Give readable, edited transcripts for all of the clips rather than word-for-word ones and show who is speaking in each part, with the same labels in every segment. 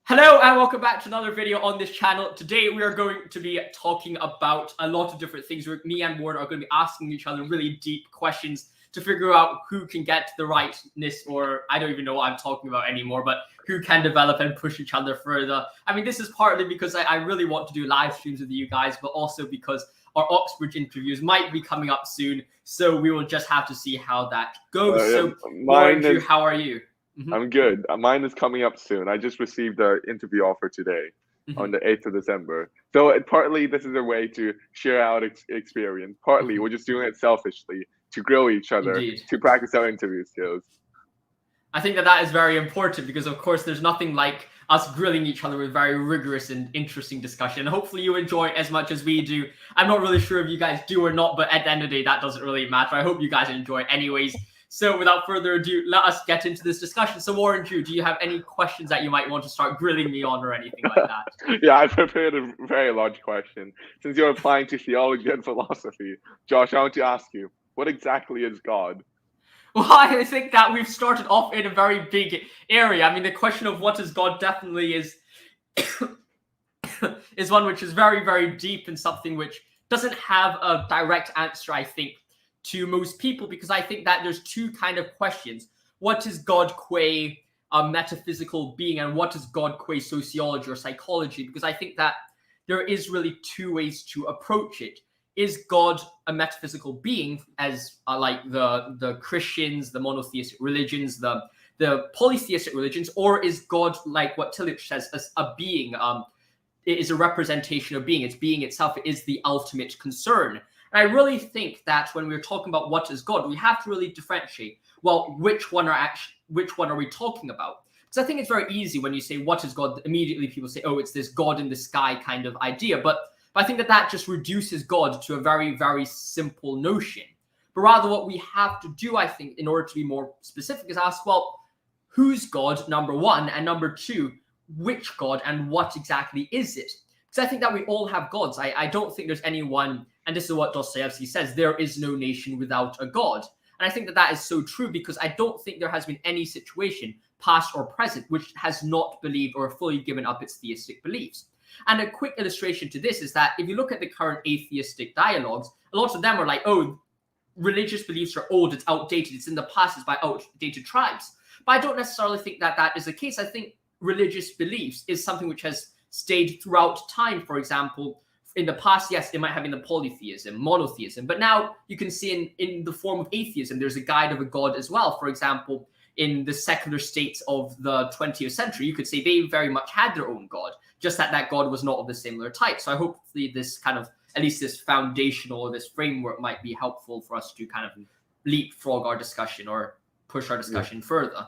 Speaker 1: Hello and welcome back to another video on this channel. Today we are going to be talking about a lot of different things. Me and Ward are going to be asking each other really deep questions to figure out who can get the rightness, or I don't even know what I'm talking about anymore, but who can develop and push each other further. I mean, this is partly because I really want to do live streams with you guys, but also because our Oxbridge interviews might be coming up soon. So we will just have to see how that goes. So Andrew, how are you?
Speaker 2: I'm good. Mine is coming up soon. I just received an interview offer today on the 8th of December. So partly this is a way to share our experience. Partly we're just doing it selfishly to grow each other, to practice our interview skills.
Speaker 1: I think that is very important because, of course, there's nothing like us grilling each other with very rigorous and interesting discussion. Hopefully you enjoy it as much as we do. I'm not really sure if you guys do or not, but at the end of the day, that doesn't really matter. I hope you guys enjoy it anyways. So without further ado, let us get into this discussion. So Warren, Drew, do you have any questions that you might want to start grilling me on or anything like that?
Speaker 2: Yeah, I prepared a very large question. Since you're applying to theology and philosophy, Josh, I want to ask you, what exactly is God?
Speaker 1: Well, I think that we've started off in a very big area. I mean, the question of what is God definitely is is one which is very, very deep and something which doesn't have a direct answer, I think, to most people, because I think that there's two kind of questions. What is God qua a metaphysical being, and what is God qua sociology or psychology? Because I think that there is really two ways to approach it. Is God a metaphysical being, as like the Christians, the monotheistic religions, the polytheistic religions, or is God, like what Tillich says, as a being? It is a representation of being. It's being itself. It is the ultimate concern. And I really think that when we're talking about what is God, we have to really differentiate. Well, which one are we talking about? Because I think it's very easy when you say what is God, immediately people say, oh, it's this God in the sky kind of idea. But I think that just reduces God to a very, very simple notion. But rather what we have to do, I think, in order to be more specific is ask, well, who's God, number one, and number two, which God and what exactly is it? Because I think that we all have gods. I don't think there's anyone, and this is what Dostoevsky says, there is no nation without a God. And I think that is so true, because I don't think there has been any situation, past or present, which has not believed or fully given up its theistic beliefs. And a quick illustration to this is that if you look at the current atheistic dialogues, a lot of them are like, oh, religious beliefs are old, it's outdated, it's in the past, it's by outdated tribes. But I don't necessarily think that is the case. I think religious beliefs is something which has stayed throughout time. For example, in the past, yes, it might have been the polytheism, monotheism, but now you can see in the form of atheism, there's a guide of a God as well. For example, in the secular states of the 20th century, you could say they very much had their own God, just that God was not of the similar type. So I hopefully this kind of, at least this foundational or this framework might be helpful for us to kind of leapfrog our discussion or push our discussion further.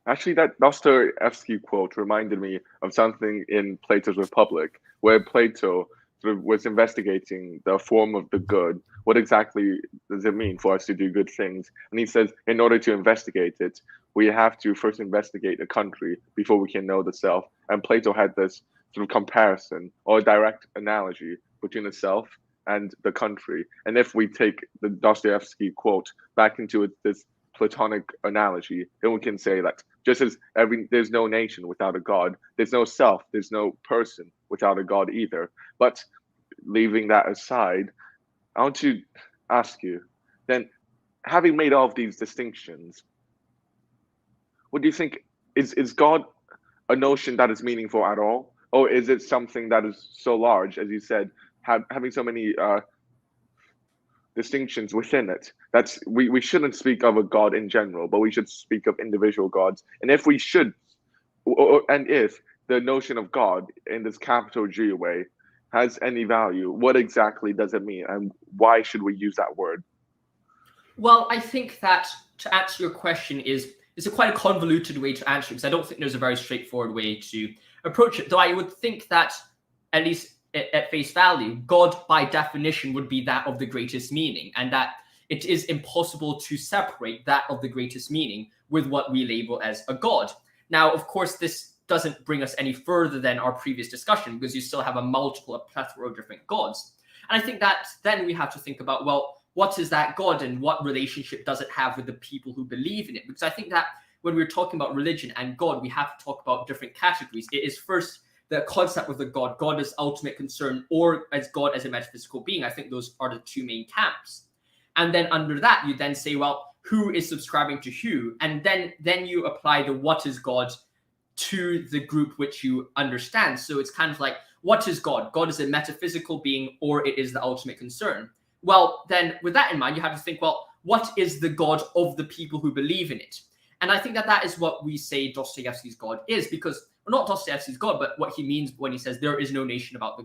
Speaker 2: Actually, that Dostoevsky quote reminded me of something in Plato's Republic, where Plato sort of was investigating the form of the good. What exactly does it mean for us to do good things? And he says, in order to investigate it, we have to first investigate a country before we can know the self. And Plato had this sort of comparison or direct analogy between the self and the country. And if we take the Dostoevsky quote back into this Platonic analogy, then we can say that just as there's no nation without a God, there's no self, there's no person without a God either. But leaving that aside, I want to ask you, then, having made all of these distinctions, what do you think, is God a notion that is meaningful at all? Or is it something that is so large, as you said, having so many distinctions within it, that's we shouldn't speak of a God in general, but we should speak of individual gods? And if we should, and if the notion of God in this capital G way has any value, what exactly does it mean, and why should we use that word?
Speaker 1: Well, I think that to answer your question is quite a convoluted way to answer it, because I don't think there's a very straightforward way to approach it. Though I would think that, at least at face value, God by definition would be that of the greatest meaning, and that it is impossible to separate that of the greatest meaning with what we label as a God. Now, of course, this doesn't bring us any further than our previous discussion, because you still have a plethora of different gods. And I think that then we have to think about, well, what is that God and what relationship does it have with the people who believe in it? Because I think that when we're talking about religion and God, we have to talk about different categories. It is first the concept of the God as ultimate concern, or as God as a metaphysical being. I think those are the two main camps. And then under that, you then say, well, who is subscribing to who? And then you apply the what is God to the group which you understand. So it's kind of like, what is God? God is a metaphysical being, or it is the ultimate concern. Well, then with that in mind, you have to think, well, what is the God of the people who believe in it? And I think that is what we say Dostoevsky's God is, because not Dostoevsky's God, but what he means when he says there is no nation without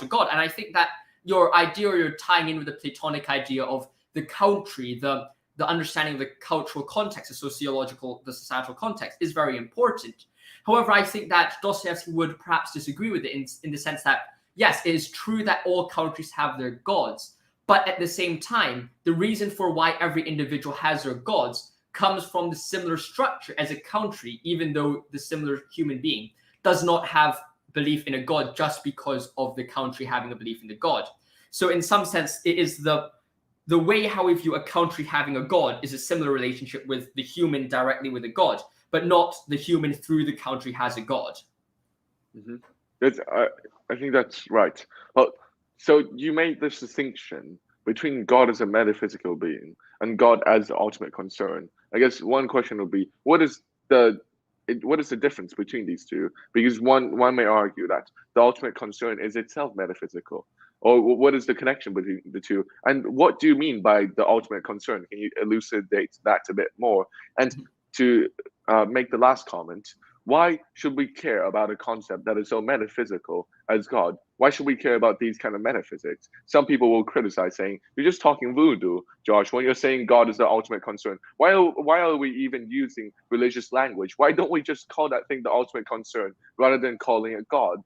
Speaker 1: a God. And I think that your idea, or you're tying in with the Platonic idea of the country, the understanding of the cultural context, the societal context is very important. However, I think that Dostoevsky would perhaps disagree with it in the sense that, yes, it is true that all countries have their gods, but at the same time, the reason for why every individual has their gods comes from the similar structure as a country, even though the similar human being does not have belief in a god just because of the country having a belief in the god. So in some sense, it is the way how we view a country having a god is a similar relationship with the human directly with a god, but not the human through the country has a god.
Speaker 2: Mm-hmm. I think that's right. Well, so you made this distinction between God as a metaphysical being and God as the ultimate concern. I guess one question would be, what is the difference between these two? Because one may argue that the ultimate concern is itself metaphysical. Or what is the connection between the two? And what do you mean by the ultimate concern? Can you elucidate that a bit more? And to make the last comment, why should we care about a concept that is so metaphysical as God? Why should we care about these kind of metaphysics? Some people will criticize, saying, you're just talking voodoo, Josh, when you're saying God is the ultimate concern. Why are we even using religious language? Why don't we just call that thing the ultimate concern rather than calling it God?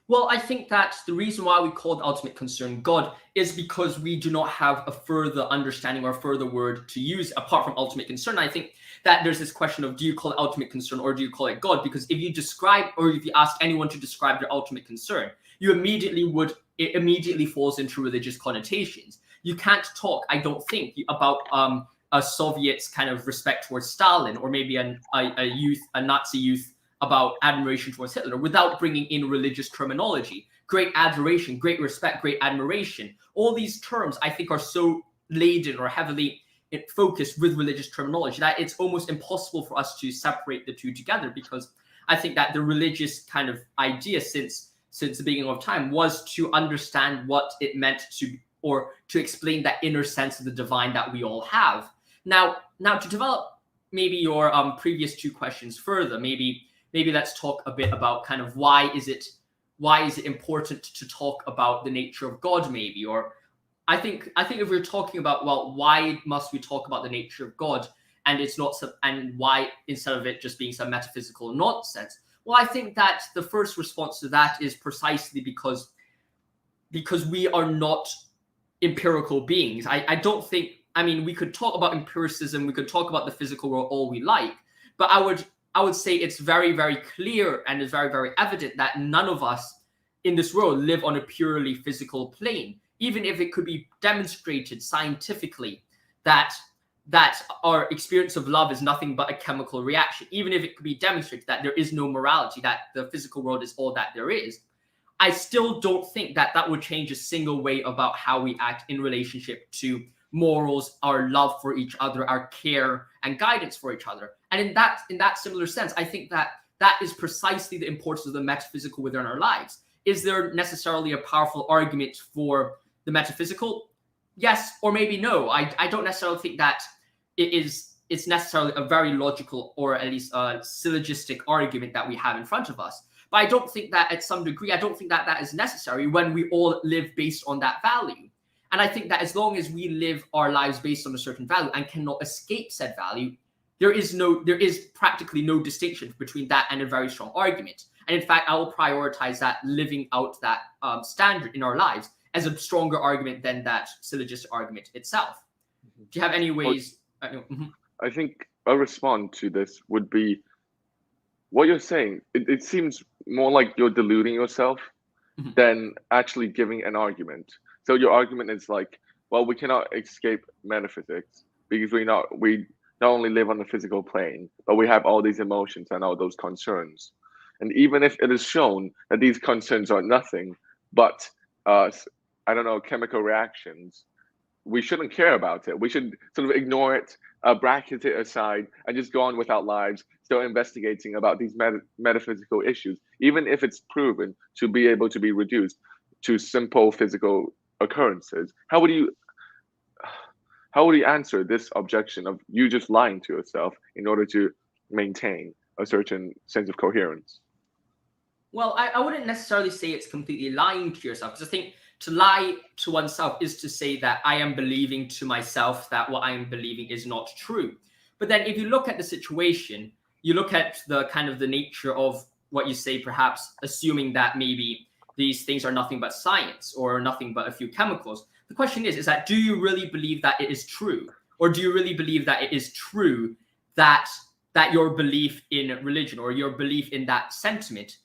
Speaker 1: Well, I think that the reason why we call the ultimate concern God is because we do not have a further understanding or a further word to use apart from ultimate concern. I think that there's this question of, do you call it ultimate concern or do you call it God? Because if you describe, or if you ask anyone to describe their ultimate concern, it immediately falls into religious connotations. You can't talk, I don't think, about a Soviet's kind of respect towards Stalin, or maybe a Nazi youth about admiration towards Hitler without bringing in religious terminology. Great adoration, great respect, great admiration. All these terms, I think, are so laden or heavily focused with religious terminology that it's almost impossible for us to separate the two together, because I think that the religious kind of idea since the beginning of time was to understand what it meant to explain that inner sense of the divine that we all have. Now to develop maybe your previous two questions further, maybe let's talk a bit about kind of why is it important to talk about the nature of God, maybe. Or I think if we're talking about, well, why must we talk about the nature of God, and it's not and why instead of it just being some metaphysical nonsense? Well, I think that the first response to that is precisely because we are not empirical beings. I don't think, I mean, we could talk about empiricism, we could talk about the physical world all we like, but I would say it's very, very clear and it's very, very evident that none of us in this world live on a purely physical plane. Even if it could be demonstrated scientifically that our experience of love is nothing but a chemical reaction, even if it could be demonstrated that there is no morality, that the physical world is all that there is, I still don't think that would change a single way about how we act in relationship to morals, our love for each other, our care and guidance for each other. And in that similar sense, I think that is precisely the importance of the metaphysical within our lives. Is there necessarily a powerful argument for the metaphysical? Yes, or maybe no. I don't necessarily think that it's necessarily a very logical, or at least a syllogistic argument that we have in front of us. But I don't think that at some degree, I don't think that is necessary when we all live based on that value. And I think that as long as we live our lives based on a certain value and cannot escape said value, there is practically no distinction between that and a very strong argument. And in fact, I will prioritize that living out that standard in our lives as a stronger argument than that syllogistic argument itself. Do you have any ways?
Speaker 2: I think a response to this would be, what you're saying, it seems more like you're deluding yourself than actually giving an argument. So your argument is like, well, we cannot escape metaphysics because we not only live on the physical plane, but we have all these emotions and all those concerns. And even if it is shown that these concerns are nothing but, I don't know, chemical reactions, we shouldn't care about it. We should sort of ignore it, bracket it aside, and just go on with our lives, still investigating about these metaphysical issues, even if it's proven to be able to be reduced to simple physical occurrences. How would you answer this objection of you just lying to yourself in order to maintain a certain sense of coherence?
Speaker 1: Well, I wouldn't necessarily say it's completely lying to yourself, because I think to lie to oneself is to say that I am believing to myself that what I am believing is not true. But then if you look at the situation, you look at the kind of the nature of what you say, perhaps assuming that maybe these things are nothing but science or nothing but a few chemicals. The question is that do you really believe that it is true? Or do you really believe that it is true that your belief in religion or your belief in that sentiment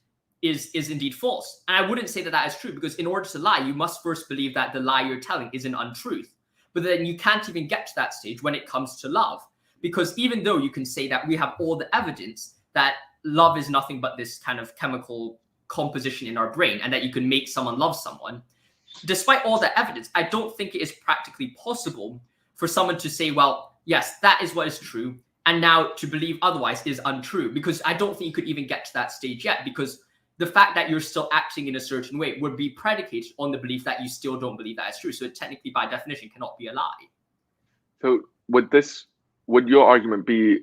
Speaker 1: is indeed false? And I wouldn't say that that is true, because in order to lie, you must first believe that the lie you're telling is an untruth. But then you can't even get to that stage when it comes to love, because even though you can say that we have all the evidence that love is nothing but this kind of chemical composition in our brain and that you can make someone love someone, despite all that evidence, I don't think it is practically possible for someone to say, well, yes, that is what is true, and now to believe otherwise is untrue, because I don't think you could even get to that stage yet, because the fact that you're still acting in a certain way would be predicated on the belief that you still don't believe that is true. So it technically, by definition, cannot be a lie.
Speaker 2: So would your argument be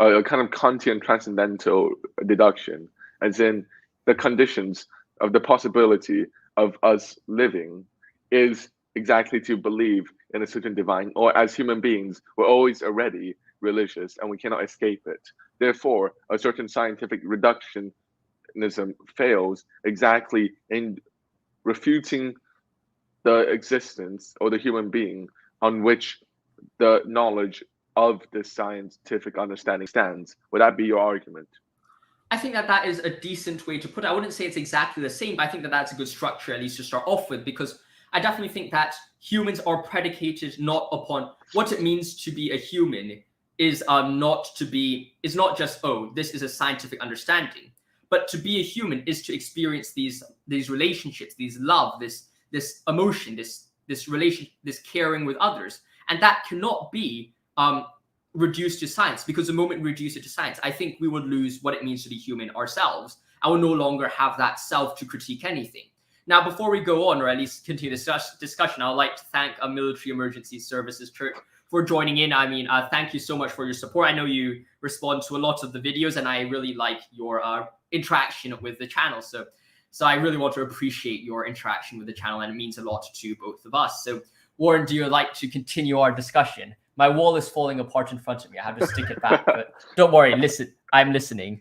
Speaker 2: a kind of Kantian transcendental deduction, as in the conditions of the possibility of us living is exactly to believe in a certain divine, or as human beings, we're always already religious and we cannot escape it. Therefore, a certain scientific reductionism fails exactly in refuting the existence or the human being on which the knowledge of this scientific understanding stands. Would that be your argument?
Speaker 1: I think that that is a decent way to put it. I wouldn't say it's exactly the same, but I think that that's a good structure, at least to start off with, because I definitely think that humans are predicated not upon what it means to be a human is not just, oh, this is a scientific understanding, but to be a human is to experience these relationships, these love, this emotion, this relation, this caring with others, and that cannot be reduced to science, because the moment we reduce it to science, I think we would lose what it means to be human ourselves. I will no longer have that self to critique anything. Now, before we go on, or at least continue this discussion, I would like to thank a Military Emergency Services Church for joining in. I mean, thank you so much for your support. I know you respond to a lot of the videos, and I really like your interaction with the channel. So I really want to appreciate your interaction with the channel, and it means a lot to both of us. So, Warren, do you like to continue our discussion? My wall is falling apart in front of me. I have to stick it back, but don't worry. Listen, I'm listening.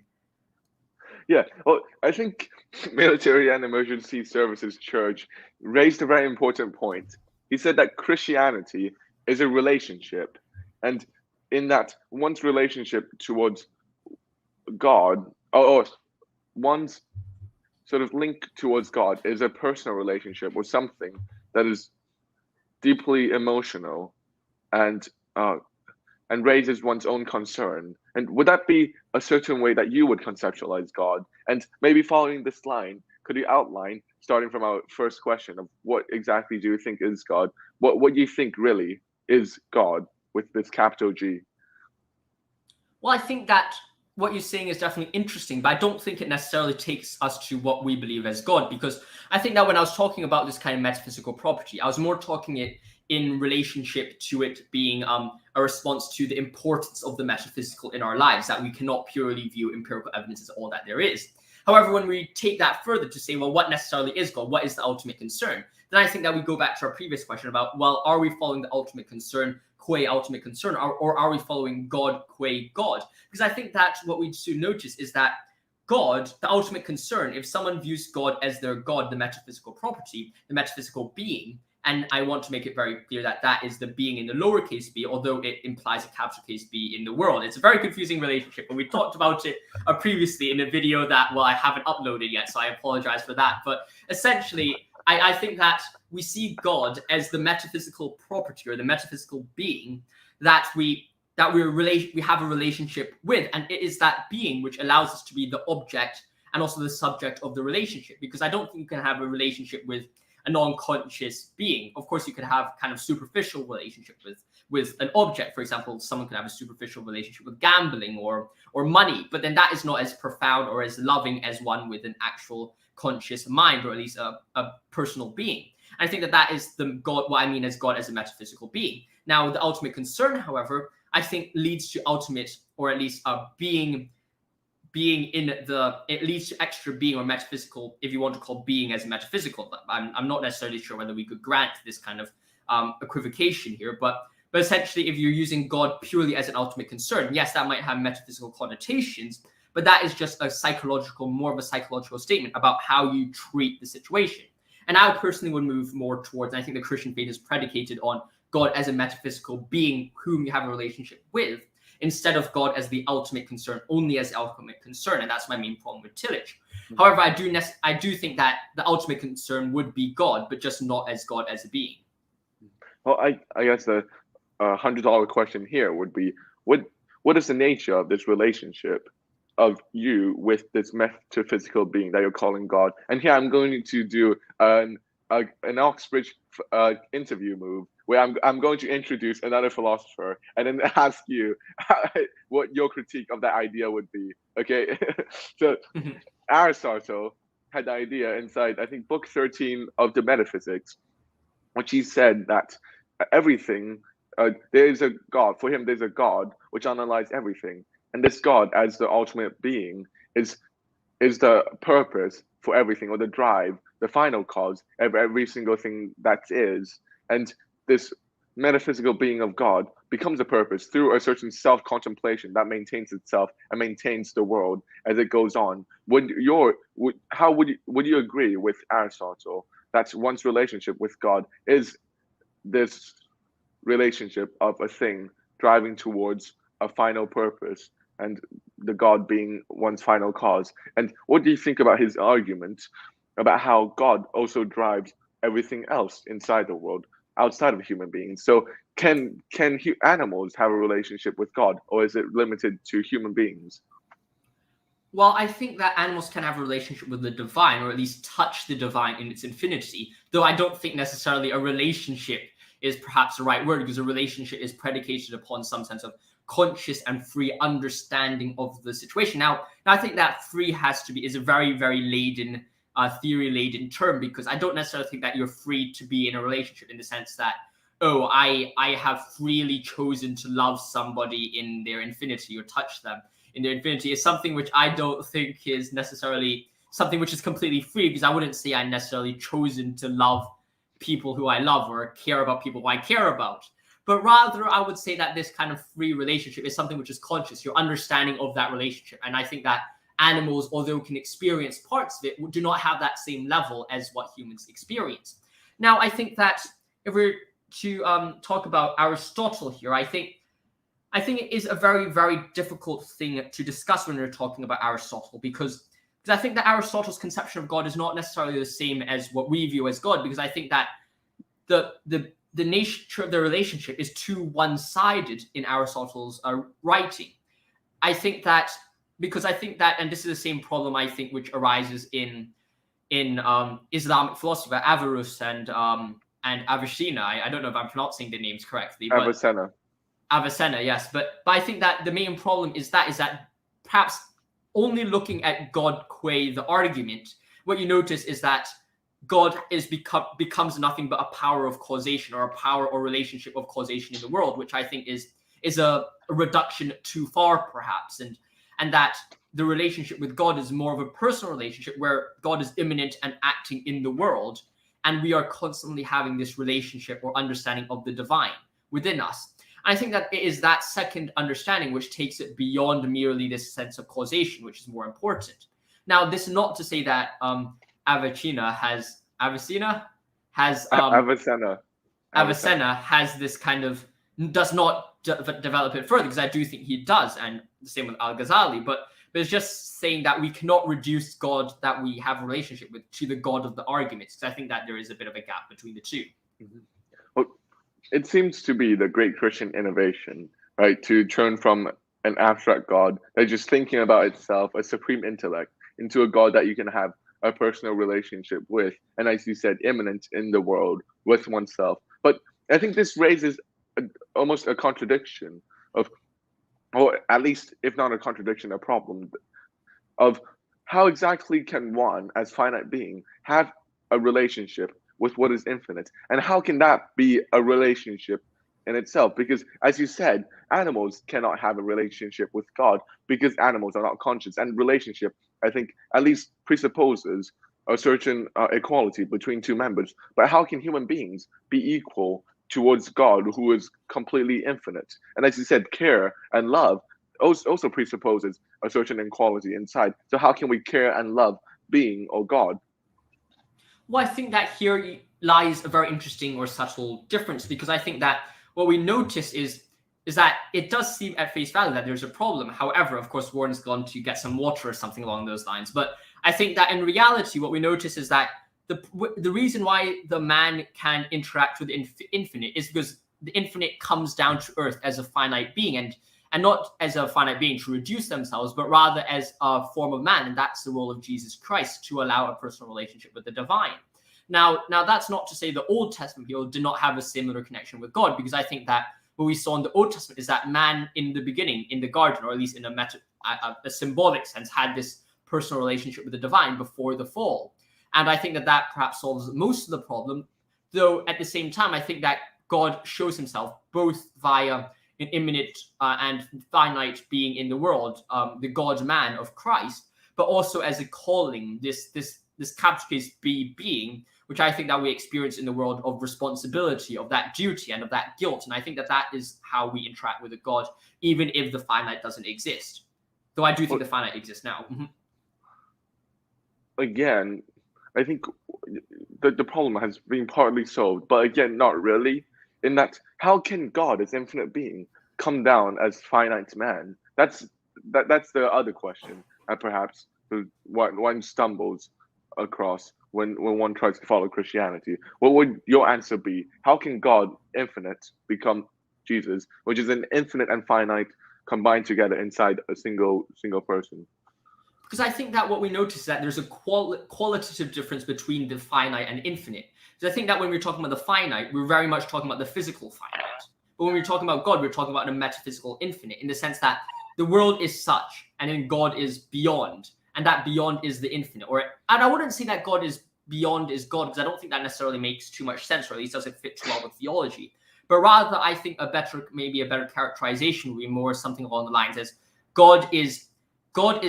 Speaker 2: Yeah, well, I think Military and Emergency Services Church raised a very important point. He said that Christianity is a relationship, and in that one's relationship towards God, or one's sort of link towards God, is a personal relationship or something that is deeply emotional and raises one's own concern. And would that be a certain way that you would conceptualize God? And maybe following this line, could you outline, starting from our first question, of what exactly do you think is God? What do you think really is God with this capital G?
Speaker 1: Well, I think that what you're saying is definitely interesting, but I don't think it necessarily takes us to what we believe as God, because I think that when I was talking about this kind of metaphysical property, I was more talking it in relationship to it being a response to the importance of the metaphysical in our lives, that we cannot purely view empirical evidence as all that there is. However, when we take that further to say, well, what necessarily is God? What is the ultimate concern? Then I think that we go back to our previous question about, well, are we following the ultimate concern, qua ultimate concern, or are we following God, qua God? Because I think that what we should notice is that God, the ultimate concern, if someone views God as their God, the metaphysical property, the metaphysical being, and I want to make it very clear that that is the being in the lowercase b, although it implies a capital case B in the world. It's a very confusing relationship, but we talked about it previously in a video that, well, I haven't uploaded yet, so I apologize for that. But essentially, I think that we see God as the metaphysical property or the metaphysical being that we that we have a relationship with, and it is that being which allows us to be the object and also the subject of the relationship. Because I don't think you can have a relationship with a non-conscious being. Of course, you could have kind of superficial relationship with an object. For example, someone could have a superficial relationship with gambling or money, but then that is not as profound or as loving as one with an actual conscious mind, or at least a personal being. I think that is the God, what I mean as God as a metaphysical being. Now, the ultimate concern, however, I think leads to ultimate, or at least being in it leads to extra being or metaphysical, if you want to call being as metaphysical. I'm not necessarily sure whether we could grant this kind of equivocation here, but essentially, if you're using God purely as an ultimate concern, yes, that might have metaphysical connotations, but that is just more of a psychological statement about how you treat the situation. And I personally would move more towards, and I think the Christian faith is predicated on God as a metaphysical being whom you have a relationship with, instead of God as the ultimate concern, only as the ultimate concern. And that's my main problem with tillage. However, I do think that the ultimate concern would be God, but just not as God as a being.
Speaker 2: Well, I guess the $100 question here would be, what is the nature of this relationship of you with this metaphysical being that you're calling God? And here I'm going to do an Oxbridge interview move, where I'm going to introduce another philosopher and then ask you what your critique of that idea would be. Okay, so Aristotle had the idea inside, I think, book 13 of the Metaphysics, which he said that everything, there is a God. For him, there's a God which analyzes everything, and this God, as the ultimate being, is the purpose for everything, or the drive, the final cause of every single thing that is. And this metaphysical being of God becomes a purpose through a certain self-contemplation that maintains itself and maintains the world as it goes on. Would you agree with Aristotle that one's relationship with God is this relationship of a thing driving towards a final purpose, and the God being one's final cause? And what do you think about his argument about how God also drives everything else inside the world, outside of human beings? So can animals have a relationship with God, or is it limited to human beings?
Speaker 1: Well, I think that animals can have a relationship with the divine, or at least touch the divine in its infinity, though I don't think necessarily a relationship is perhaps the right word, because a relationship is predicated upon some sense of conscious and free understanding of the situation. Now I think that free is a very, very theory-laden term, because I don't necessarily think that you're free to be in a relationship in the sense that, I have freely chosen to love somebody in their infinity or touch them in their infinity. Is something which I don't think is necessarily something which is completely free, because I wouldn't say I necessarily chosen to love people who I love or care about people who I care about. But rather, I would say that this kind of free relationship is something which is conscious, your understanding of that relationship. And I think that animals, although can experience parts of it, do not have that same level as what humans experience. Now, I think that if we're to talk about Aristotle here, I think it is a very, very difficult thing to discuss when we're talking about Aristotle, because I think that Aristotle's conception of God is not necessarily the same as what we view as God, because I think that the nature of the relationship is too one-sided in Aristotle's writing. I think that, and this is the same problem I think which arises in Islamic philosophy, Averroes and Avicenna. I don't know if I'm pronouncing the names correctly. Avicenna, yes. But I think that the main problem is that perhaps only looking at God qua the argument, what you notice is that God becomes nothing but a power of causation, or a power or relationship of causation in the world, which I think is a reduction too far, perhaps, and that the relationship with God is more of a personal relationship where God is immanent and acting in the world, and we are constantly having this relationship or understanding of the divine within us. I think that it is that second understanding which takes it beyond merely this sense of causation, which is more important. Now, this is not to say that Avicenna has this kind of, does not develop it further, because I do think he does, and the same with Al-Ghazali, but it's just saying that we cannot reduce God that we have a relationship with to the God of the arguments, because I think that there is a bit of a gap between the two.
Speaker 2: Mm-hmm. Well, it seems to be the great Christian innovation right? To turn from an abstract God that's just thinking about itself, a supreme intellect, into a God that you can have a personal relationship with, and as you said, immanent in the world with oneself. But I think this raises almost a contradiction of, or at least if not a contradiction, a problem of how exactly can one, as finite being, have a relationship with what is infinite, and how can that be a relationship in itself? Because, as you said, animals cannot have a relationship with God because animals are not conscious, and relationship, I think, at least presupposes a certain equality between two members. But how can human beings be equal towards God, who is completely infinite? And as you said, care and love also presupposes a certain inequality inside. So how can we care and love being or God?
Speaker 1: Well, I think that here lies a very interesting or subtle difference, because I think that what we notice is that it does seem at face value that there's a problem. However, of course, Warren's gone to get some water or something along those lines. But I think that in reality, what we notice is that the reason why the man can interact with the infinite is because the infinite comes down to earth as a finite being, and not as a finite being to reduce themselves, but rather as a form of man. And that's the role of Jesus Christ, to allow a personal relationship with the divine. Now that's not to say the Old Testament people did not have a similar connection with God, because I think that what we saw in the Old Testament is that man in the beginning, in the garden, or at least in a symbolic sense, had this personal relationship with the divine before the fall. And I think that perhaps solves most of the problem, though at the same time, I think that God shows himself both via an immanent and finite being in the world, the God-man of Christ, but also as a calling, this capital case B being, which I think that we experience in the world of responsibility, of that duty, and of that guilt. And I think that is how we interact with a God, even if the finite doesn't exist. Though I do think the finite exists now. Mm-hmm.
Speaker 2: Again, I think the problem has been partly solved, but again, not really. In that, how can God, as infinite being, come down as finite man? That's the other question that perhaps one stumbles across when one tries to follow Christianity. What would your answer be? How can God, infinite, become Jesus, which is an infinite and finite combined together inside a single person?
Speaker 1: Because I think that what we notice is that there's a qualitative difference between the finite and infinite. Because I think that when we're talking about the finite, we're very much talking about the physical finite. But when we're talking about God, we're talking about a metaphysical infinite, in the sense that the world is such, and then God is beyond, and that beyond is the infinite. And I wouldn't say that God is beyond is God, because I don't think that necessarily makes too much sense, or at least doesn't fit too well with theology. But rather, I think maybe a better characterization would be more something along the lines as God is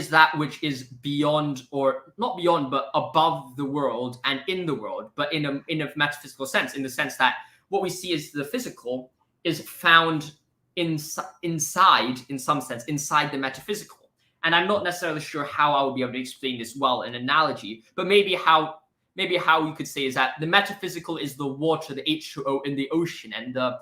Speaker 1: that which is beyond, or not beyond, but above the world and in the world, but in a metaphysical sense, in the sense that what we see as the physical is found inside, in some sense, inside the metaphysical. And I'm not necessarily sure how I would be able to explain this well in analogy, but maybe how you could say is that the metaphysical is the water, the H2O in the ocean, and the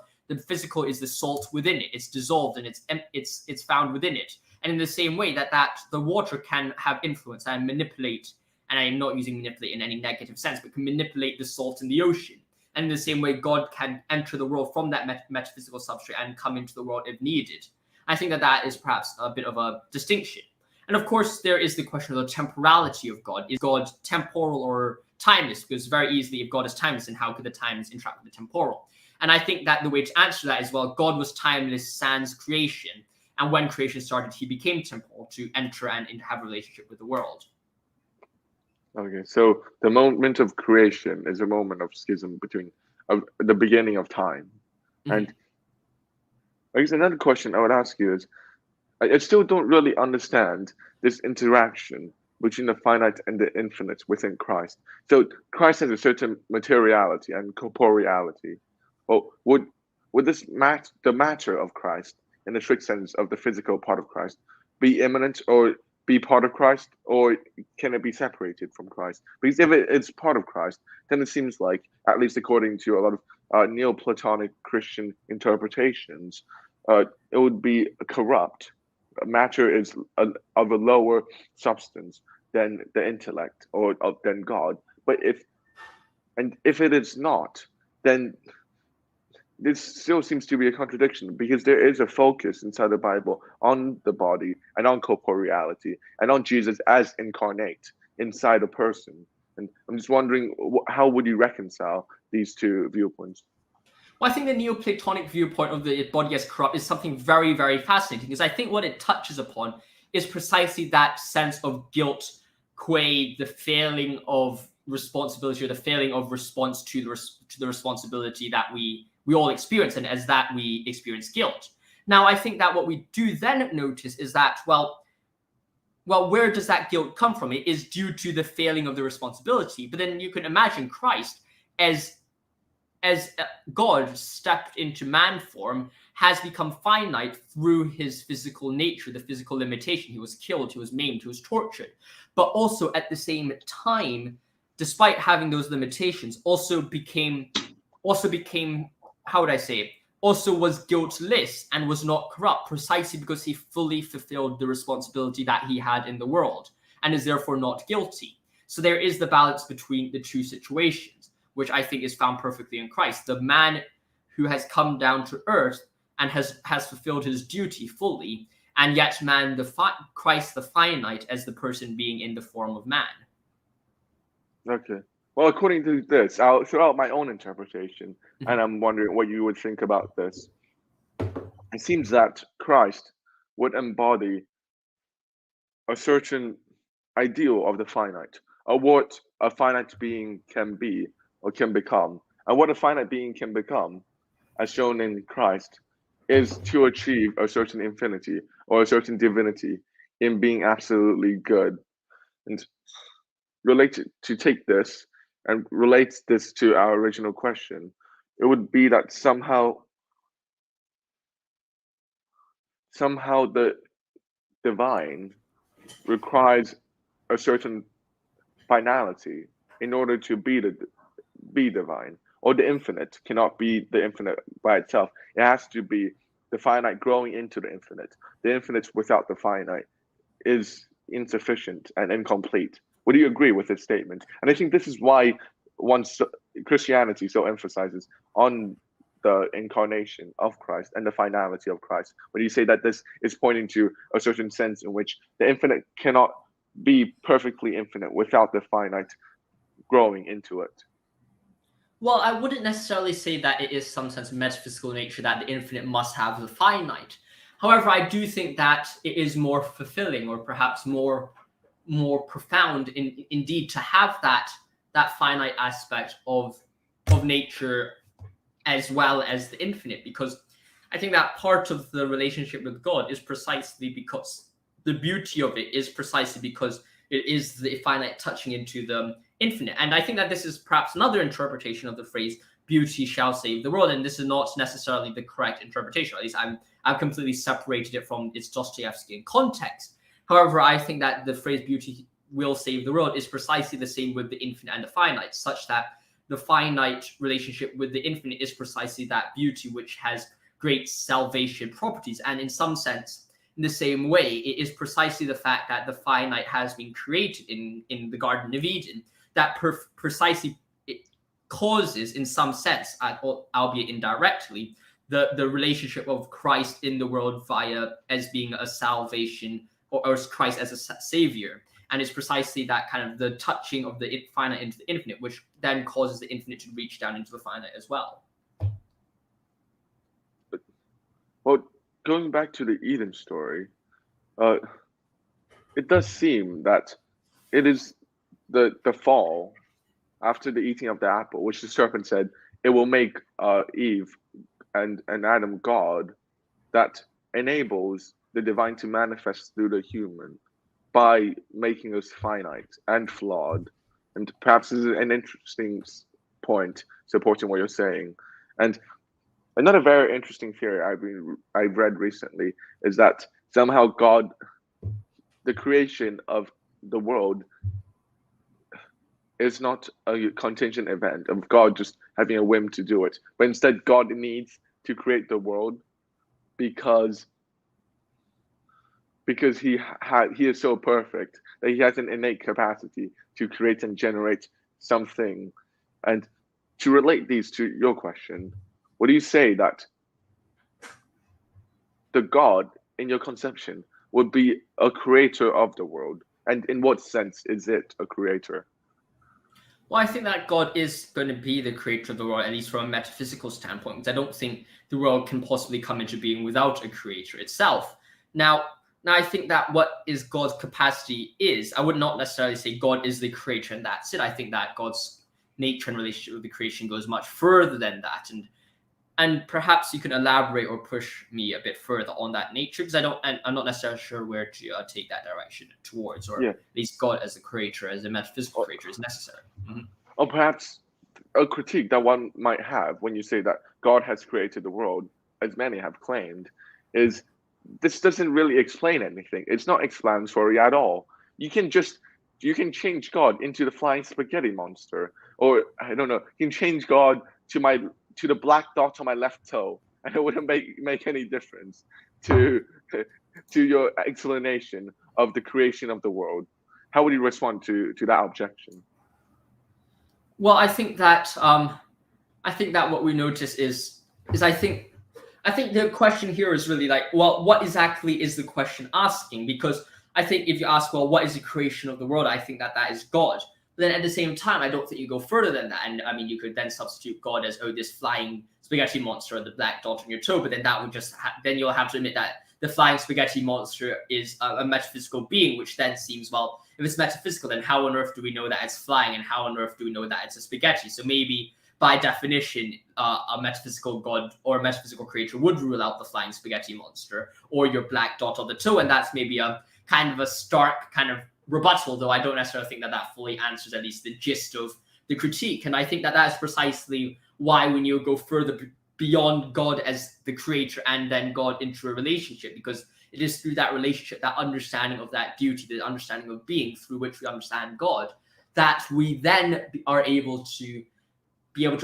Speaker 1: physical is the salt within it. It's dissolved and it's found within it. And in the same way that the water can have influence and manipulate, and I'm not using manipulate in any negative sense, but can manipulate the salt in the ocean. And in the same way, God can enter the world from that metaphysical substrate and come into the world if needed. I think that is perhaps a bit of a distinction. And of course, there is the question of the temporality of God. Is God temporal or timeless? Because very easily, if God is timeless, then how could the timeless interact with the temporal? And I think that the way to answer that is, well, God was timeless sans creation. And when creation started, he became temporal to enter and have a relationship with the world.
Speaker 2: Okay, so the moment of creation is a moment of schism between the beginning of time. Mm-hmm. And I guess another question I would ask you is, I still don't really understand this interaction between the finite and the infinite within Christ. So Christ has a certain materiality and corporeality. Well, would the matter of Christ, in the strict sense of the physical part of Christ, be immanent or be part of Christ, or can it be separated from Christ? Because if it's part of Christ, then it seems like, at least according to a lot of Neoplatonic Christian interpretations, it would be corrupt. Matter is of a lower substance than the intellect or than God. But if it is not, then this still seems to be a contradiction, because there is a focus inside the Bible on the body and on corporeality and on Jesus as incarnate inside a person. And I'm just wondering, how would you reconcile these two viewpoints?
Speaker 1: Well, I think the Neoplatonic viewpoint of the body as corrupt is something very, very fascinating, because I think what it touches upon is precisely that sense of guilt, qua the failing of responsibility, or the failing of response to the responsibility that we all experience, and as that we experience guilt. Now, I think that what we do then notice is that, well, where does that guilt come from? It is due to the failing of the responsibility. But then you can imagine Christ as God stepped into man form, has become finite through his physical nature, the physical limitation. He was killed, he was maimed, he was tortured. But also at the same time, despite having those limitations, also became, how would I say it? Also was guiltless and was not corrupt, precisely because he fully fulfilled the responsibility that he had in the world, and is therefore not guilty. So there is the balance between the two situations, which I think is found perfectly in Christ. The man who has come down to earth and has fulfilled his duty fully, and yet man, Christ the finite, as the person being in the form of man.
Speaker 2: Okay. Well, according to this, I'll throw out my own interpretation, and I'm wondering what you would think about this. It seems that Christ would embody a certain ideal of the finite, or what a finite being can be or can become. And what a finite being can become, as shown in Christ, is to achieve a certain infinity or a certain divinity in being absolutely good. And to take this and relate this to our original question, it would be that somehow the divine requires a certain finality in order to be divine, or the infinite cannot be the infinite by itself. It has to be the finite growing into the infinite. The infinite without the finite is insufficient and incomplete. Would you agree with this statement? And I think this is why Christianity so emphasizes on the incarnation of Christ and the finality of Christ. When you say that this is pointing to a certain sense in which the infinite cannot be perfectly infinite without the finite growing into it.
Speaker 1: Well, I wouldn't necessarily say that it is some sense of metaphysical nature that the infinite must have the finite. However, I do think that it is more fulfilling, or perhaps more profound indeed, to have that finite aspect of nature as well as the infinite, because I think that part of the relationship with God is precisely because the beauty of it is precisely because it is the finite touching into the infinite. And I think that this is perhaps another interpretation of the phrase "beauty shall save the world," and this is not necessarily the correct interpretation. At least I've completely separated it from its Dostoevskian context. However, I think that the phrase "beauty will save the world" is precisely the same with the infinite and the finite, such that the finite relationship with the infinite is precisely that beauty which has great salvation properties. And in some sense, in the same way, it is precisely the fact that the finite has been created in the Garden of Eden that precisely it causes, in some sense, albeit indirectly, the relationship of Christ in the world via as being a salvation, or as Christ as a savior. And it's precisely that kind of the touching of the finite into the infinite, which then causes the infinite to reach down into the finite as well.
Speaker 2: Well, going back to the Eden story, it does seem that it is the fall after the eating of the apple, which the serpent said it will make Eve and Adam God, that enables the divine to manifest through the human by making us finite and flawed. And perhaps this is an interesting point supporting what you're saying. And another very interesting theory I've read recently is that somehow God, the creation of the world, is not a contingent event of God just having a whim to do it, but instead God needs to create the world because he is so perfect that he has an innate capacity to create and generate something. And to relate these to your question, would you say that the God in your conception would be a creator of the world? And in what sense is it a creator?
Speaker 1: Well, I think that God is going to be the creator of the world, at least from a metaphysical standpoint, because I don't think the world can possibly come into being without a creator itself. Now, I think that what is God's capacity is, I would not necessarily say God is the creator and that's it. I think that God's nature and relationship with the creation goes much further than that. And perhaps you can elaborate or push me a bit further on that nature, because I'm not necessarily sure where to take that direction towards, or at least God as a creator, as a metaphysical creator, is necessary. Mm-hmm.
Speaker 2: Or perhaps a critique that one might have when you say that God has created the world, as many have claimed, is this doesn't really explain anything. It's not explanatory at all. You can change God into the flying spaghetti monster, or I don't know, you can change God to the black dot on my left toe, and it wouldn't make any difference to your explanation of the creation of the world. How would you respond to that objection?
Speaker 1: Well, I think that what we notice is I think the question here is really like, well, what exactly is the question asking? Because I think if you ask, well, what is the creation of the world? I think that is God. But then at the same time, I don't think you go further than that. And I mean, you could then substitute God as, oh, this flying spaghetti monster, the black dot on your toe. But then that would just then you'll have to admit that the flying spaghetti monster is a metaphysical being, which then seems, well, if it's metaphysical, then how on earth do we know that it's flying, and how on earth do we know that it's a spaghetti? So maybe by definition, a metaphysical God or a metaphysical creator would rule out the flying spaghetti monster or your black dot on the toe, and that's maybe a kind of a stark kind of rebuttal, though I don't necessarily think that fully answers at least the gist of the critique. And I think that is precisely why when you go further beyond God as the creator and then God into a relationship, because it is through that relationship, that understanding of that duty, the understanding of being, through which we understand God, that we then are able to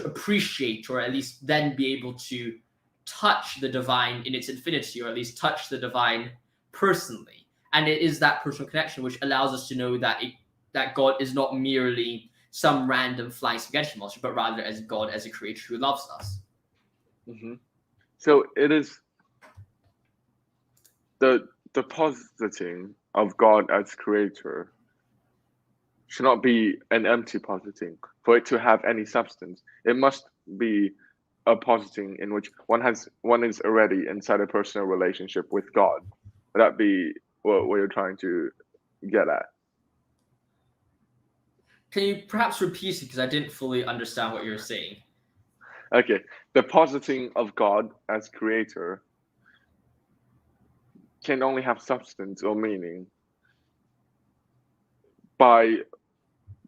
Speaker 1: appreciate, or at least then be able to touch the divine in its infinity, or at least touch the divine personally. And it is that personal connection which allows us to know that God is not merely some random flying spaghetti monster, but rather as God as a creator who loves us.
Speaker 2: Mm-hmm. So it is the positing of God as creator should not be an empty positing. For it to have any substance, it must be a positing in which one is already inside a personal relationship with God. Would that be what you're trying to get at?
Speaker 1: Can you perhaps repeat it, because I didn't fully understand what you were saying?
Speaker 2: Okay, the positing of God as creator can only have substance or meaning by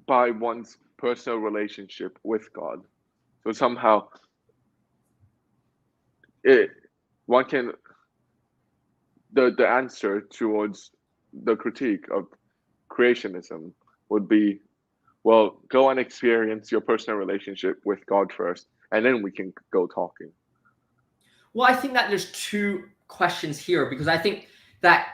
Speaker 2: one's personal relationship with God. So somehow the answer towards the critique of creationism would be, well, go and experience your personal relationship with God first, and then we can go talking.
Speaker 1: Well, I think that there's two questions here, because I think that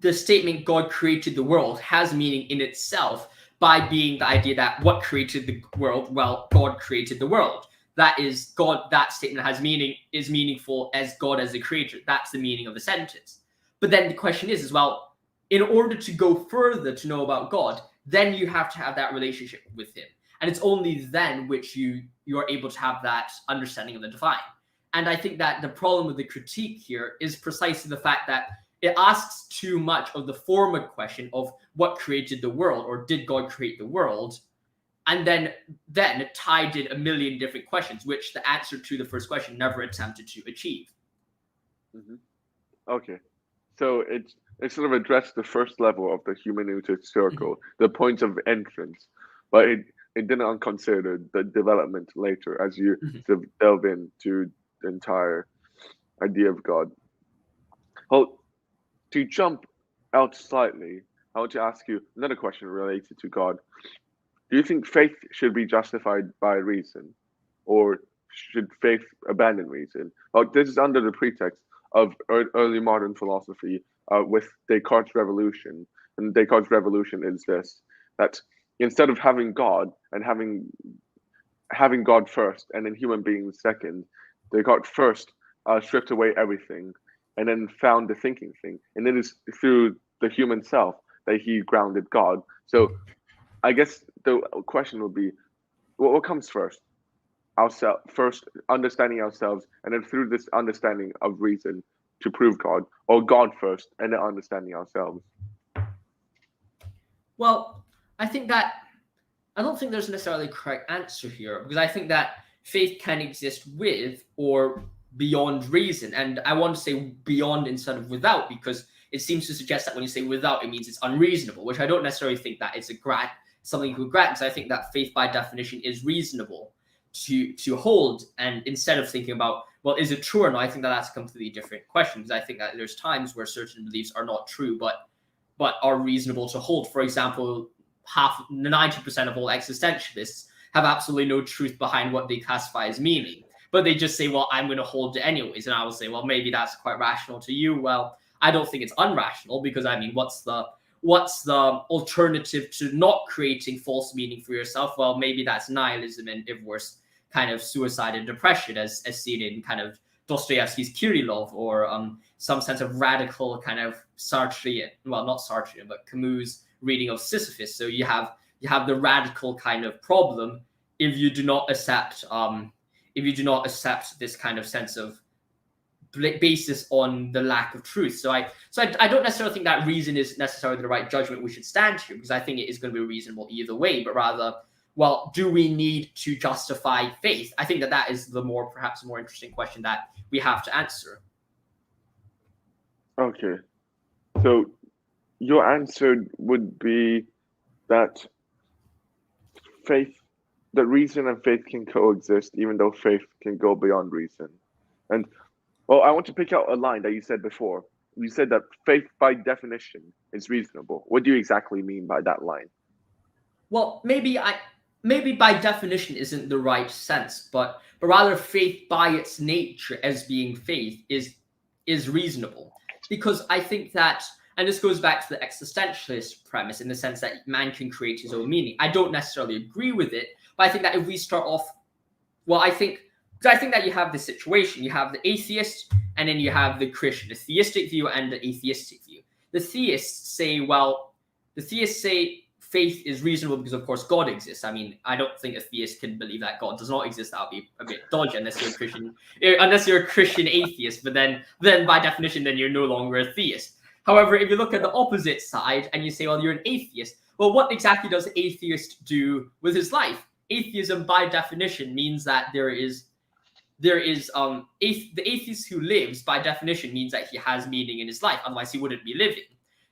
Speaker 1: the statement God created the world has meaning in itself by being the idea that what created the world? Well, God created the world. That is God. That statement has meaning, is meaningful as God as the creator. That's the meaning of the sentence. But then the question is, as well, in order to go further to know about God, then you have to have that relationship with him. And it's only then which you are able to have that understanding of the divine. And I think that the problem with the critique here is precisely the fact that it asks too much of the former question of what created the world, or did God create the world? And then tied in a million different questions, which the answer to the first question never attempted to achieve.
Speaker 2: Mm-hmm. Okay. So it sort of addressed the first level of the hermeneutic circle, the point of entrance, but it didn't consider the development later as you sort of delve into the entire idea of God. Well, to jump out slightly, I want to ask you another question related to God. Do you think faith should be justified by reason, or should faith abandon reason? Well, this is under the pretext of early modern philosophy with Descartes' revolution. And Descartes' revolution is this: that instead of having God and having God first and then human beings second, Descartes first stripped away everything and then found the thinking thing. And it is through the human self that he grounded God. So I guess the question would be, what comes first? First understanding ourselves, and then through this understanding of reason to prove God, or God first and then understanding ourselves?
Speaker 1: Well, I don't think there's necessarily a correct answer here, because I think that faith can exist with or beyond reason. And I want to say beyond instead of without, because it seems to suggest that when you say without, it means it's unreasonable, which I don't necessarily think that it's something you could grant, because I think that faith by definition is reasonable to hold. And instead of thinking about, well, is it true or not, I think that that's a completely different question, because I think that there's times where certain beliefs are not true, but are reasonable to hold. For example, 90% of all existentialists have absolutely no truth behind what they classify as meaning, but they just say, well, I'm going to hold it anyways. And I will say, well, maybe that's quite rational to you. Well, I don't think it's unrational, because I mean, what's the alternative to not creating false meaning for yourself? Well, maybe that's nihilism, and if worse, kind of suicide and depression, as seen in kind of Dostoevsky's Kirillov, or some sense of radical kind of Sartrean, well, not Sartrean, but Camus' reading of Sisyphus. So you have the radical kind of problem if you do not accept this kind of sense of basis on the lack of truth. So I don't necessarily think that reason is necessarily the right judgment we should stand here, because I think it is going to be reasonable either way, but rather, well, do we need to justify faith? I think that is perhaps more interesting question that we have to answer.
Speaker 2: Okay. So your answer would be that reason and faith can coexist, even though faith can go beyond reason. And well, I want to pick out a line that you said before. You said that faith by definition is reasonable. What do you exactly mean by that line?
Speaker 1: Well, maybe by definition isn't the right sense, but rather faith by its nature as being faith is reasonable. Because I think that, and this goes back to the existentialist premise in the sense that man can create his own meaning. I don't necessarily agree with it, but I think that if we start off, well, I think that you have this situation. You have the atheist, and then you have the Christian, the theistic view and the atheistic view. The theists say faith is reasonable because, of course, God exists. I mean, I don't think a theist can believe that God does not exist. That would be a bit dodgy unless you're a Christian atheist. But then by definition, then you're no longer a theist. However, if you look at the opposite side and you say, well, you're an atheist, well, what exactly does an atheist do with his life? Atheism, by definition, means that the atheist who lives, by definition, means that he has meaning in his life. Otherwise, he wouldn't be living.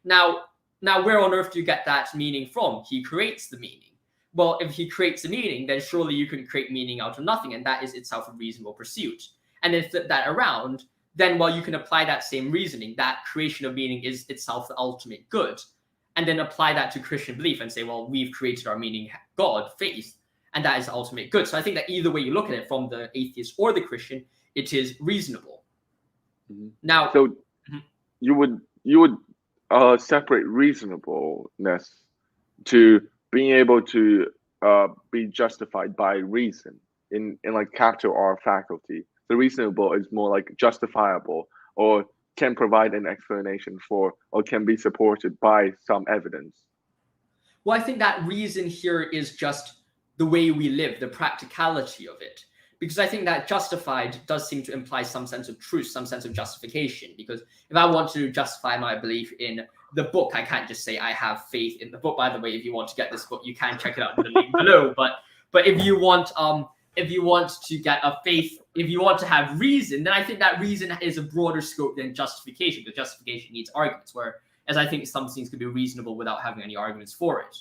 Speaker 1: Now, where on earth do you get that meaning from? He creates the meaning. Well, if he creates the meaning, then surely you can create meaning out of nothing, and that is itself a reasonable pursuit. And then flip that around, then, well, you can apply that same reasoning. That creation of meaning is itself the ultimate good. And then apply that to Christian belief and say, well, we've created our meaning, God, faith, and that is the ultimate good. So I think that either way you look at it, from the atheist or the Christian, it is reasonable.
Speaker 2: Mm-hmm.
Speaker 1: Now,
Speaker 2: so you would separate reasonableness to being able to be justified by reason in like capital R faculty. The reasonable is more like justifiable, or can provide an explanation for, or can be supported by some evidence.
Speaker 1: Well, I think that reason here is just the way we live, the practicality of it. Because I think that justified does seem to imply some sense of truth, some sense of justification. Because if I want to justify my belief in the book, I can't just say I have faith in the book. By the way, if you want to get this book, you can check it out in the link below. But if you want to get a faith, if you want to have reason, then I think that reason is a broader scope than justification, because justification needs arguments, whereas I think some things can be reasonable without having any arguments for it.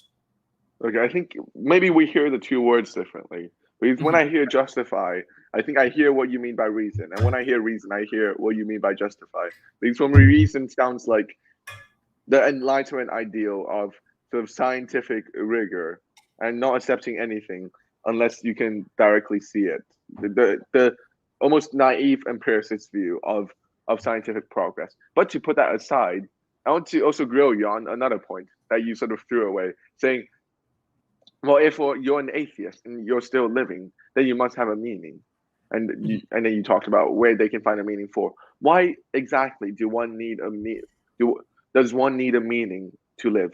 Speaker 2: Okay, I think maybe we hear the two words differently. Because when I hear justify, I think I hear what you mean by reason. And when I hear reason, I hear what you mean by justify. Because for me, reason sounds like the Enlightenment ideal of sort of scientific rigor and not accepting anything unless you can directly see it. The almost naive empiricist view of scientific progress. But to put that aside, I want to also grill you on another point that you sort of threw away, saying, well, if you're an atheist and you're still living, then you must have a meaning. and then you talked about where they can find a meaning for. Why exactly do one need does one need a meaning to live?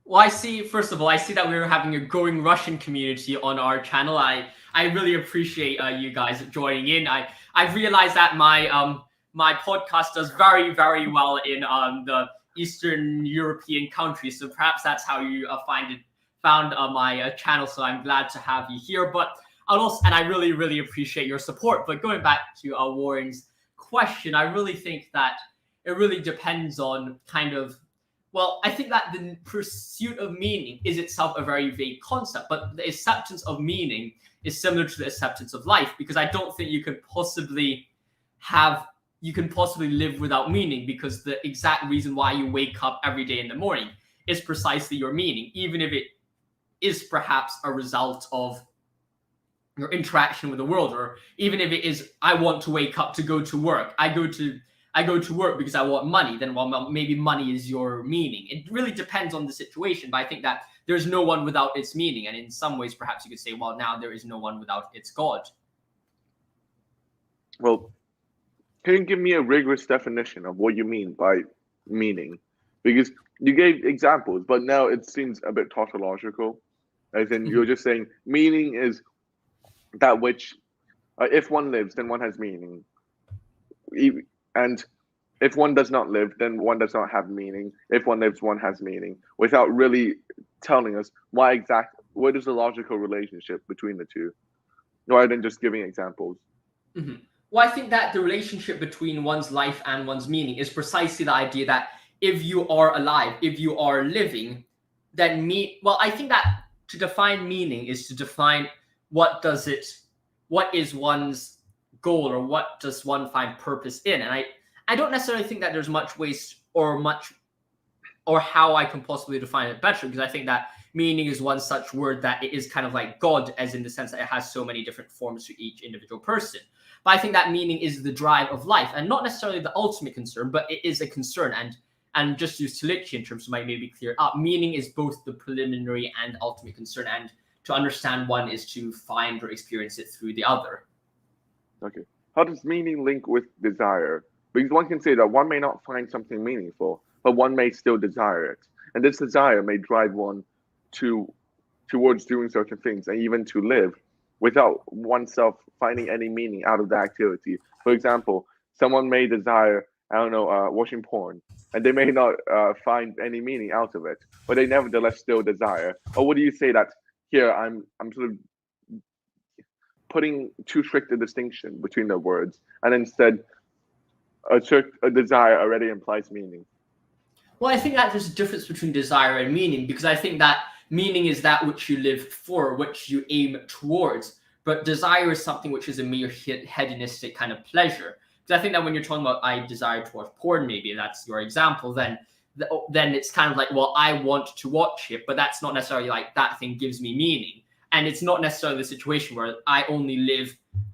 Speaker 1: Well, first of all, I see that we're having a growing Russian community on our channel. I really appreciate you guys joining in. I realized that my podcast does very, very well in the Eastern European countries. So perhaps that's how you found my channel. So I'm glad to have you here. But I really, really appreciate your support. But going back to Warren's question, I really think that it really depends on well, I think that the pursuit of meaning is itself a very vague concept, but the acceptance of meaning is similar to the acceptance of life, because I don't think you can possibly live without meaning, because the exact reason why you wake up every day in the morning is precisely your meaning, even if it is perhaps a result of your interaction with the world, or even if it is, I want to wake up to go to work. I go to work because I want money. Then, well, maybe money is your meaning. It really depends on the situation, but I think that there's no one without its meaning. And in some ways, perhaps you could say, well, now there is no one without its God.
Speaker 2: Well, can you give me a rigorous definition of what you mean by meaning? Because you gave examples, but now it seems a bit tautological. As in, you're just saying meaning is that which, if one lives, then one has meaning. And if one does not live, then one does not have meaning. If one lives, one has meaning, without really telling us what is the logical relationship between the two, rather than just giving examples.
Speaker 1: Mm-hmm. Well, I think that the relationship between one's life and one's meaning is precisely the idea that if you are alive, if you are living, then I think that to define meaning is to define what is one's goal, or what does one find purpose in. And I don't necessarily think that there's much waste or how I can possibly define it better, because I think that meaning is one such word that it is kind of like God, as in the sense that it has so many different forms for each individual person. But I think that meaning is the drive of life, and not necessarily the ultimate concern, but it is a concern. And just to use Tilichi in terms of my maybe clear up, meaning is both the preliminary and ultimate concern, and to understand one is to find or experience it through the other.
Speaker 2: Okay. How does meaning link with desire? Because one can say that one may not find something meaningful, but one may still desire it. And this desire may drive one towards doing certain things, and even to live without oneself finding any meaning out of the activity. For example, someone may desire, watching porn, and they may not find any meaning out of it, but they nevertheless still desire. Or would you say that here I'm sort of putting too strict a distinction between the words, and instead a desire already implies meaning?
Speaker 1: Well, I think that there's a difference between desire and meaning, because I think that meaning is that which you live for, which you aim towards. But desire is something which is a mere hedonistic kind of pleasure. Because I think that when you're talking about I desire to watch porn, maybe that's your example, then it's kind of like, well, I want to watch it, but that's not necessarily like that thing gives me meaning. And it's not necessarily the situation where I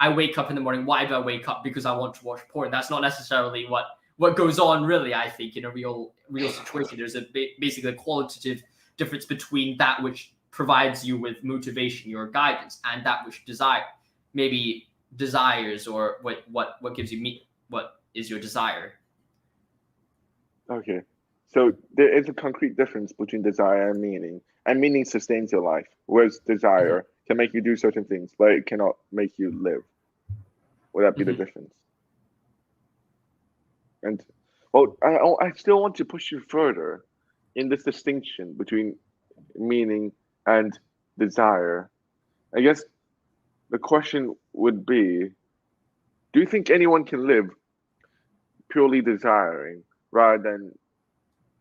Speaker 1: wake up in the morning. Why do I wake up? Because I want to watch porn. That's not necessarily what goes on, really. I think in a real situation, there's basically a qualitative difference between that which provides you with motivation, your guidance, and that which desires, or what gives you what is your desire.
Speaker 2: Okay. So there is a concrete difference between desire and meaning. And meaning sustains your life, whereas desire can make you do certain things, but it cannot make you live. Would that be the difference? And well, I still want to push you further in this distinction between meaning and desire. I guess the question would be, do you think anyone can live purely desiring rather than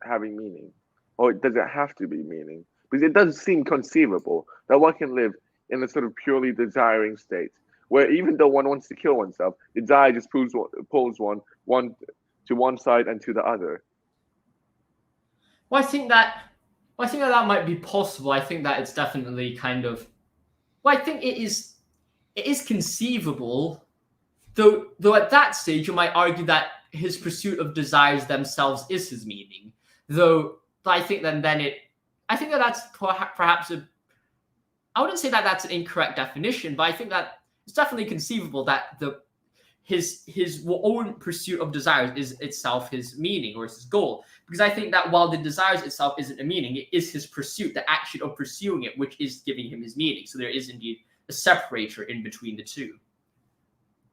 Speaker 2: having meaning? Or does it have to be meaning? Because it does seem conceivable that one can live in a sort of purely desiring state, where even though one wants to kill oneself, desire just pulls one to one side and to the other.
Speaker 1: Well, I think that might be possible. I think that it's definitely kind of. Well, I think it is conceivable, though at that stage you might argue that his pursuit of desires themselves is his meaning. Though I think I think that's perhaps I wouldn't say that that's an incorrect definition, but I think that it's definitely conceivable that his own pursuit of desires is itself his meaning or his goal. Because I think that while the desires itself isn't a meaning, it is his pursuit, the action of pursuing it, which is giving him his meaning. So there is indeed a separator in between the two.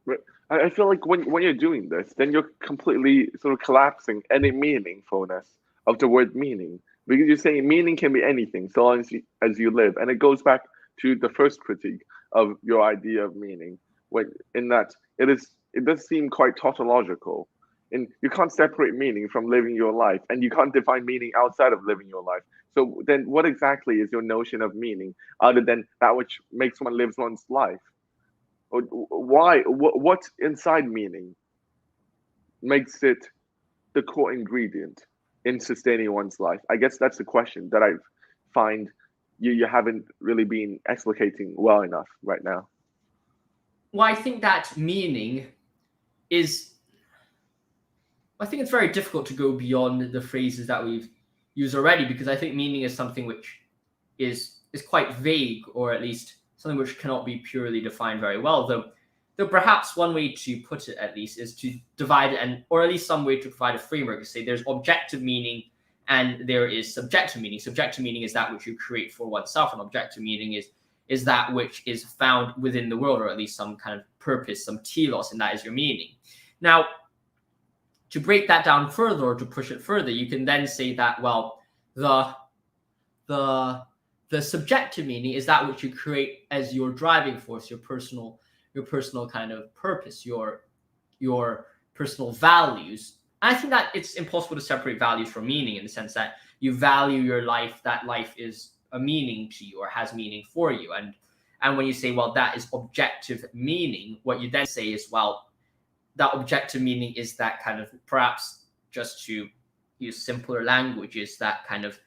Speaker 2: But I feel like when you're doing this, then you're completely sort of collapsing any meaningfulness of the word meaning. Because you're saying meaning can be anything so long as you live. And it goes back to the first critique of your idea of meaning, in that it does seem quite tautological. And you can't separate meaning from living your life, and you can't define meaning outside of living your life. So then what exactly is your notion of meaning other than that which makes one live one's life? Or why? What inside meaning makes it the core ingredient in sustaining one's life? I guess that's the question that I find you haven't really been explicating well enough right now.
Speaker 1: Well, I think that meaning is, I think it's very difficult to go beyond the phrases that we've used already, because I think meaning is something which is quite vague, or at least something which cannot be purely defined very well. Though perhaps one way to put it, at least, is to divide it, or at least some way to provide a framework to say there's objective meaning and there is subjective meaning. Subjective meaning is that which you create for oneself, and objective meaning is that which is found within the world, or at least some kind of purpose, some telos, and that is your meaning. Now, to break that down further, or to push it further, you can then say that, well, the subjective meaning is that which you create as your driving force, your personal kind of purpose, your personal values. And I think that it's impossible to separate values from meaning, in the sense that you value your life, that life is a meaning to you or has meaning for you. And when you say, well, that is objective meaning, what you then say is, well, that objective meaning is that kind of, perhaps just to use simpler language, is that kind of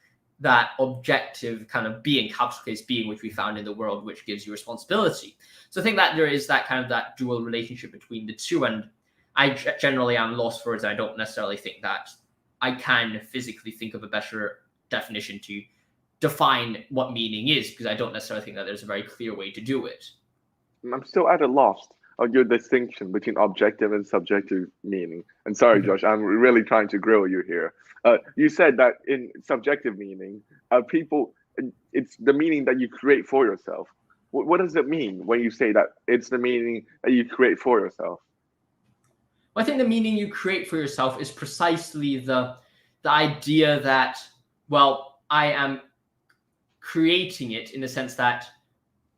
Speaker 1: that objective kind of being, capital case being, which we found in the world, which gives you responsibility. So I think that there is that kind of that dual relationship between the two. And I generally am lost for words. I don't necessarily think that I can physically think of a better definition to define what meaning is, because I don't necessarily think that there's a very clear way to do it.
Speaker 2: I'm still at a loss of your distinction between objective and subjective meaning. And sorry, Josh, I'm really trying to grill you here. You said that in subjective meaning, it's the meaning that you create for yourself. What does it mean when you say that it's the meaning that you create for yourself?
Speaker 1: Well, I think the meaning you create for yourself is precisely the idea that, well, I am creating it in the sense that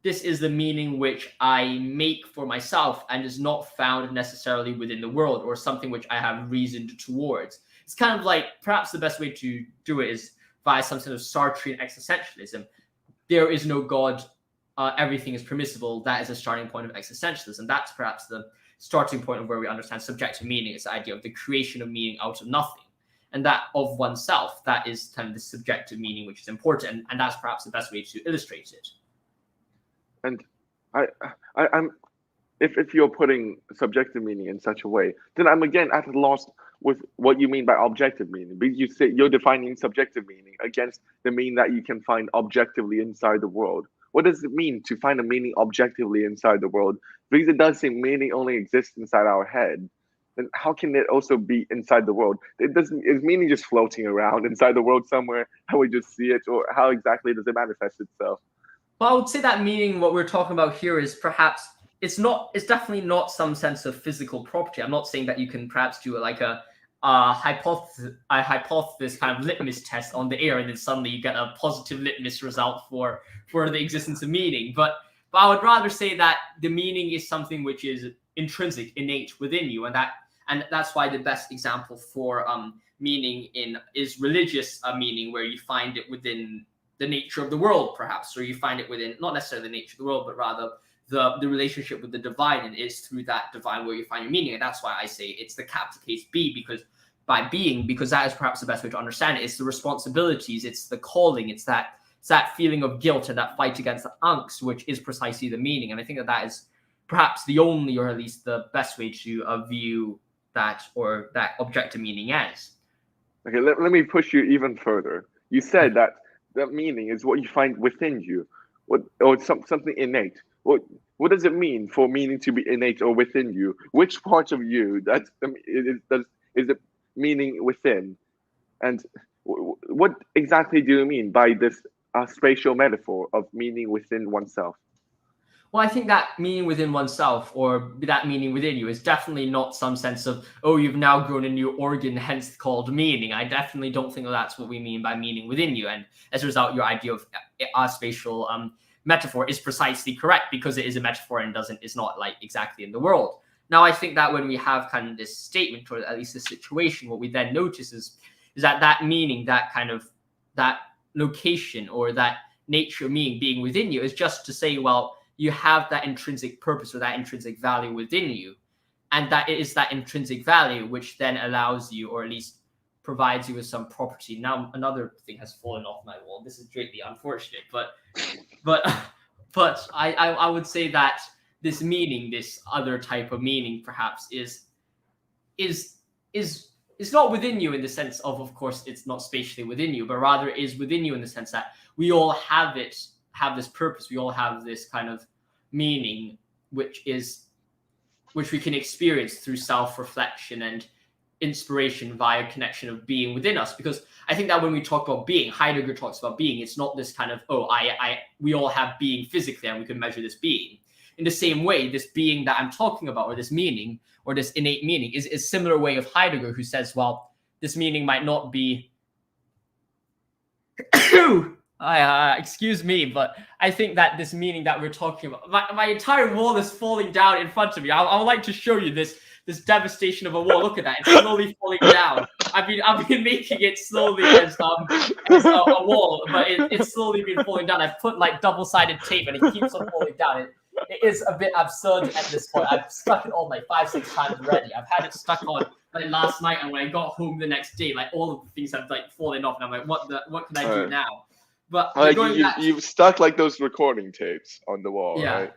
Speaker 1: this is the meaning which I make for myself and is not found necessarily within the world, or something which I have reasoned towards. It's kind of like, perhaps the best way to do it is via some sort of Sartrean existentialism. There is no God, everything is permissible. That is a starting point of existentialism. That's perhaps the starting point of where we understand subjective meaning. It's the idea of the creation of meaning out of nothing, and that of oneself. That is kind of the subjective meaning which is important, and that's perhaps the best way to illustrate it.
Speaker 2: And I'm if you're putting subjective meaning in such a way, then I'm again at a loss with what you mean by objective meaning. Because you say you're defining subjective meaning against the meaning that you can find objectively inside the world. What does it mean to find a meaning objectively inside the world? Because it does seem meaning only exists inside our head. Then how can it also be inside the world? Is meaning just floating around inside the world somewhere, and we just see it, or how exactly does it manifest itself?
Speaker 1: Well, I would say that meaning, what we're talking about here, is perhaps it's definitely not some sense of physical property. I'm not saying that you can perhaps do like a hypothesis kind of litmus test on the air, and then suddenly you get a positive litmus result for the existence of meaning. But I would rather say that the meaning is something which is intrinsic, innate within you, and that's why the best example for meaning is religious meaning, where you find it within the nature of the world, perhaps, or you find it within not necessarily the nature of the world, but rather the relationship with the divine, and it's through that divine where you find your meaning. And that's why I say it's the capital case B, because that is perhaps the best way to understand it. It's the responsibilities, it's the calling, it's that feeling of guilt and that fight against the angst, which is precisely the meaning. And I think that is perhaps the only, or at least the best way to view that, or that objective meaning as.
Speaker 2: Okay, let me push you even further. You said that meaning is what you find within you, or something innate. Well, what does it mean for meaning to be innate or within you? Which part of you is it meaning within? And what exactly do you mean by this spatial metaphor of meaning within oneself?
Speaker 1: Well, I think that meaning within oneself, or that meaning within you, is definitely not some sense of, oh, you've now grown a new organ, hence called meaning. I definitely don't think that's what we mean by meaning within you. And as a result, your idea of a spatial metaphor is precisely correct, because it is a metaphor and is not like exactly in the world. Now, I think that when we have kind of this statement, or at least this situation, what we then notice is that meaning, that location, or that nature being within you, is just to say, well, you have that intrinsic purpose or that intrinsic value within you. And that it is that intrinsic value which then allows you, or at least provides you with some property. Now, another thing has fallen off my wall. This is greatly unfortunate, but I would say that this meaning, this other type of meaning, perhaps is not within you in the sense of course, it's not spatially within you, but rather is within you in the sense that we all have this purpose. We all have this kind of meaning, which we can experience through self-reflection and inspiration via connection of being within us. Because I think that when we talk about being, Heidegger talks about being, it's not this kind of, we all have being physically and we can measure this being. In the same way, this being that I'm talking about, or this meaning, or this innate meaning, is a similar way of Heidegger, who says, well, this meaning might not be excuse me, but I think that this meaning that we're talking about, my entire wall is falling down in front of me. I would like to show you this devastation of a wall. Look at that; it's slowly falling down. I've been making it slowly as a wall, but it's slowly been falling down. I've put like double-sided tape, and it keeps on falling down. It is a bit absurd at this point. I've stuck it on like 5-6 times already. I've had it stuck on like last night, and when I got home the next day, like all of the things have like fallen off, and I'm like, what can I do now? But
Speaker 2: you've stuck like those recording tapes on the wall,
Speaker 1: yeah.
Speaker 2: Right?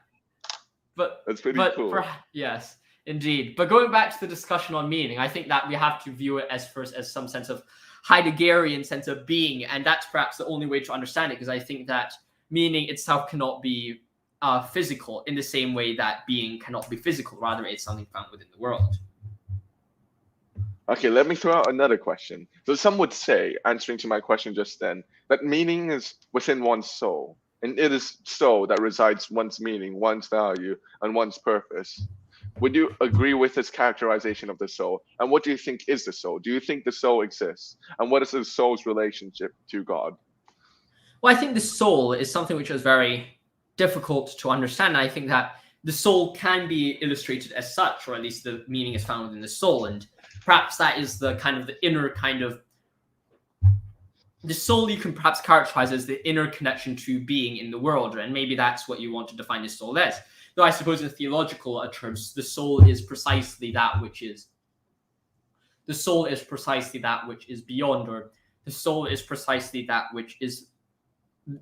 Speaker 1: But
Speaker 2: that's pretty cool.
Speaker 1: Yes, indeed. But going back to the discussion on meaning, I think that we have to view it as some sense of Heideggerian sense of being, and that's perhaps the only way to understand it, because I think that meaning itself cannot be physical in the same way that being cannot be physical. Rather, it's something found within the world.
Speaker 2: Okay, let me throw out another question. So some would say, answering to my question just then, that meaning is within one's soul, and it is so that resides one's meaning, one's value, and one's purpose. Would you agree with this characterization of the soul? And what do you think is the soul? Do you think the soul exists? And what is the soul's relationship to God?
Speaker 1: Well, I think the soul is something which is very difficult to understand. And I think that the soul can be illustrated as such, or at least the meaning is found in the soul. And perhaps that is the inner the soul you can perhaps characterize as the inner connection to being in the world. And maybe that's what you want to define the soul as. Though I suppose in theological terms, the soul is precisely that which is beyond, or the soul is precisely that which is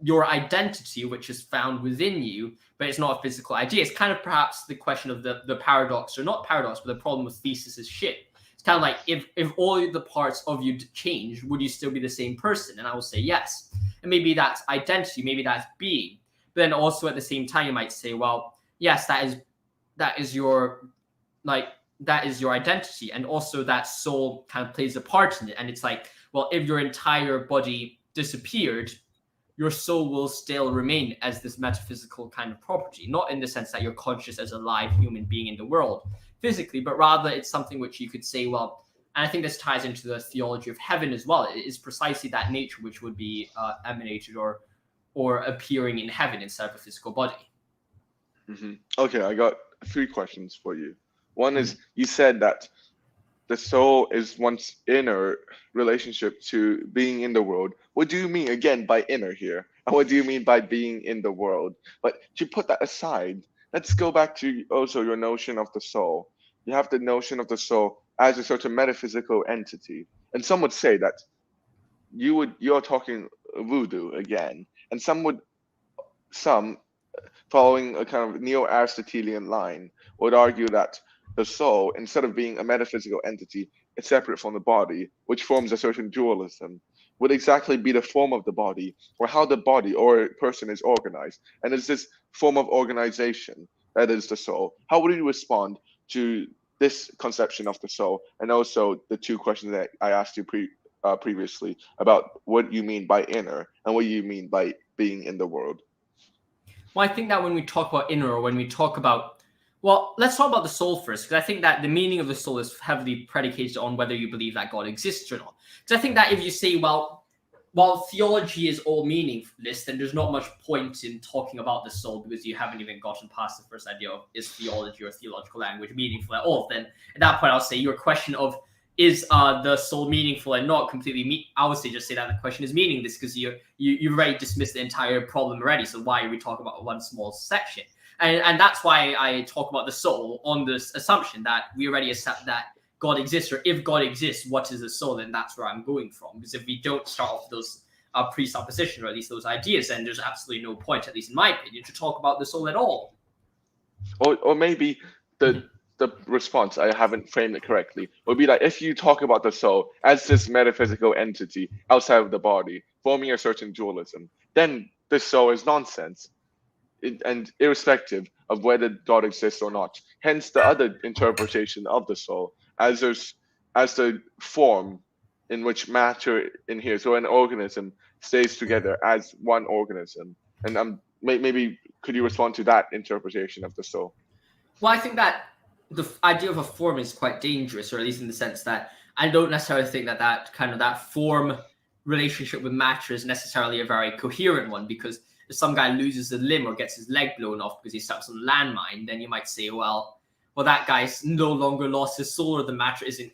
Speaker 1: your identity, which is found within you, but it's not a physical idea. It's kind of perhaps the question of the paradox, or not paradox, but the problem with thesis is shit. It's kind of like, if all the parts of you change, would you still be the same person? And I will say yes. And maybe that's identity, maybe that's being. But then also at the same time, you might say, well, yes, that is your identity, and also that soul kind of plays a part in it. And it's like, well, if your entire body disappeared, your soul will still remain as this metaphysical kind of property, not in the sense that you're conscious as a live human being in the world physically, but rather it's something which you could say, well, and I think this ties into the theology of heaven as well. It is precisely that nature which would be emanated or appearing in heaven instead of a physical body.
Speaker 2: Mm-hmm. Okay, I got 3 questions for you. One is, you said that the soul is one's inner relationship to being in the world. What do you mean, again, by inner here? And what do you mean by being in the world? But to put that aside, let's go back to also your notion of the soul. You have the notion of the soul as a sort of metaphysical entity. And some would say that you're talking voodoo again. And some following a kind of neo-Aristotelian line would argue that the soul, instead of being a metaphysical entity, is separate from the body, which forms a certain dualism, would exactly be the form of the body, or how the body or person is organized. And it's this form of organization that is the soul. How would you respond to this conception of the soul, and also the two questions that I asked you previously about what you mean by inner and what you mean by being in the world?
Speaker 1: Well, I think that when we talk about inner, or when we talk about, well, let's talk about the soul first, because I think that the meaning of the soul is heavily predicated on whether you believe that God exists or not. So I think that if you say, well, while theology is all meaningless, then there's not much point in talking about the soul, because you haven't even gotten past the first idea of, is theology or theological language meaningful at all? Then at that point, I'll say your question of, is the soul meaningful and not completely I would say just say that the question is meaningless, because you've already dismissed the entire problem already. So why are we talking about one small section? And that's why I talk about the soul on this assumption that we already accept that God exists, or if God exists, what is the soul? And that's where I'm going from. Because if we don't start off with those presuppositions, or at least those ideas, then there's absolutely no point, at least in my opinion, to talk about the soul at all.
Speaker 2: Or maybe the response, I haven't framed it correctly, would be that if you talk about the soul as this metaphysical entity outside of the body, forming a certain dualism, then the soul is nonsense, and irrespective of whether God exists or not. Hence the other interpretation of the soul as the form in which matter inheres, so an organism stays together as one organism. And maybe could you respond to that interpretation of the soul?
Speaker 1: Well, I think that the idea of a form is quite dangerous, or at least in the sense that I don't necessarily think that form relationship with matter is necessarily a very coherent one, because if some guy loses a limb or gets his leg blown off because he steps on a landmine, then you might say, well, that guy's no longer lost his soul, or the matter isn't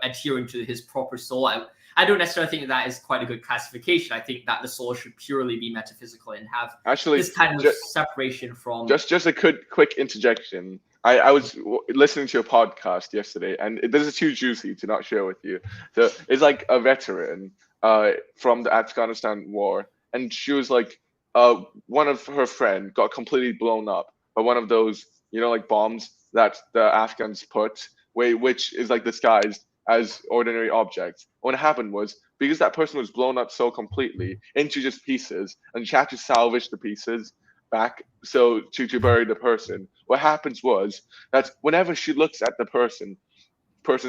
Speaker 1: adhering to his proper soul. I don't necessarily think that is quite a good classification. I think that the soul should purely be metaphysical and have this kind of separation from...
Speaker 2: Just a quick interjection. I was listening to a podcast yesterday, and this is too juicy to not share with you. So it's like a veteran from the Afghanistan war, and she was like, one of her friend got completely blown up by one of those, like bombs that the Afghans put, which is like disguised as ordinary objects. What happened was, because that person was blown up so completely into just pieces, and she had to salvage the pieces back to bury the person. What happens was that whenever she looks at the person's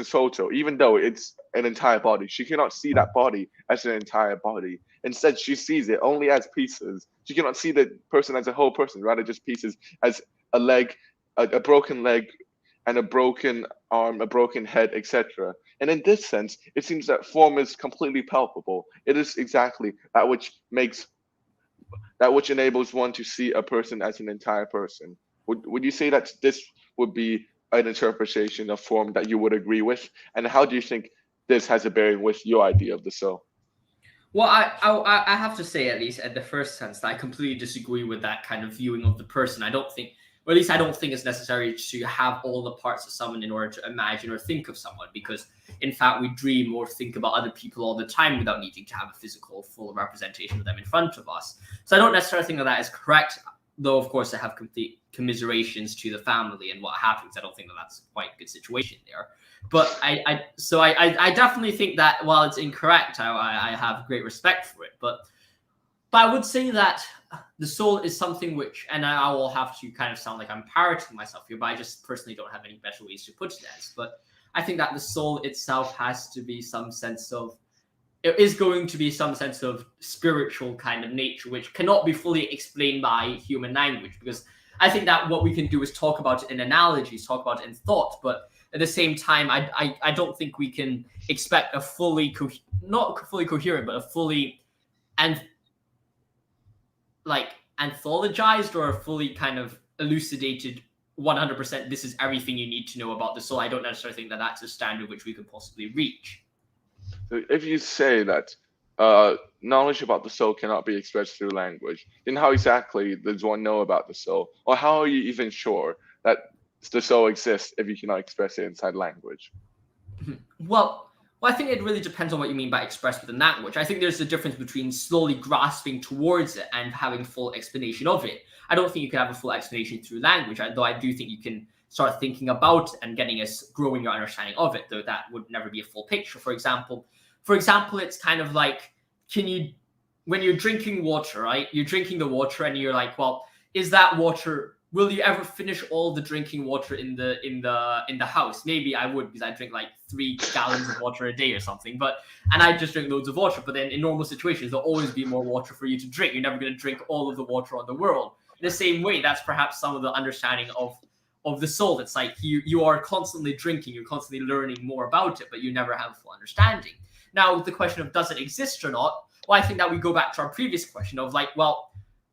Speaker 2: photo, even though it's an entire body, she cannot see that body as an entire body. Instead, she sees it only as pieces. She cannot see the person as a whole person, rather just pieces, as a leg, a broken leg, and a broken arm, a broken head, etc. And in this sense, it seems that form is completely palpable. It is exactly that which enables one to see a person as an entire person. Would you say that this would be an interpretation of form that you would agree with? And how do you think this has a bearing with your idea of the soul?
Speaker 1: Well, I have to say, at least at the first sense, that I completely disagree with that kind of viewing of the person. I don't think it's necessary to have all the parts of someone in order to imagine or think of someone, because in fact we dream or think about other people all the time without needing to have a physical full representation of them in front of us. So I don't necessarily think that is correct, though of course I have complete commiserations to the family and what happens. I don't think that that's quite a good situation there. But I definitely think that while it's incorrect, I have great respect for it. But I would say that the soul is something which, and I will have to kind of sound like I'm parroting myself here, but I just personally don't have any better ways to put it as. But I think that the soul itself has to be it is going to be some sense of spiritual kind of nature, which cannot be fully explained by human language. Because I think that what we can do is talk about it in analogies, talk about it in thought, but at the same time, I don't think we can expect a not fully coherent, but a fully anthologized or a fully kind of elucidated 100%, this is everything you need to know about the soul. I don't necessarily think that that's a standard which we could possibly reach.
Speaker 2: So if you say that knowledge about the soul cannot be expressed through language, then how exactly does one know about the soul? Or how are you even sure that the soul exists if you cannot express it inside language?
Speaker 1: Well, I think it really depends on what you mean by expressed within language. I think there's a difference between slowly grasping towards it and having full explanation of it. I don't think you can have a full explanation through language, though I do think you can start thinking about it and growing your understanding of it, though that would never be a full picture. For example, it's kind of like, when you're drinking water, right? You're drinking the water and you're like, well, is that water will you ever finish all the drinking water in the house? Maybe I would, because I drink like 3 gallons of water a day or something. And I just drink loads of water. But then in normal situations, there'll always be more water for you to drink. You're never going to drink all of the water on the world. In the same way, that's perhaps some of the understanding of the soul. It's like you are constantly drinking, you're constantly learning more about it, but you never have full understanding. Now, the question of does it exist or not? Well, I think that we go back to our previous question of like, well,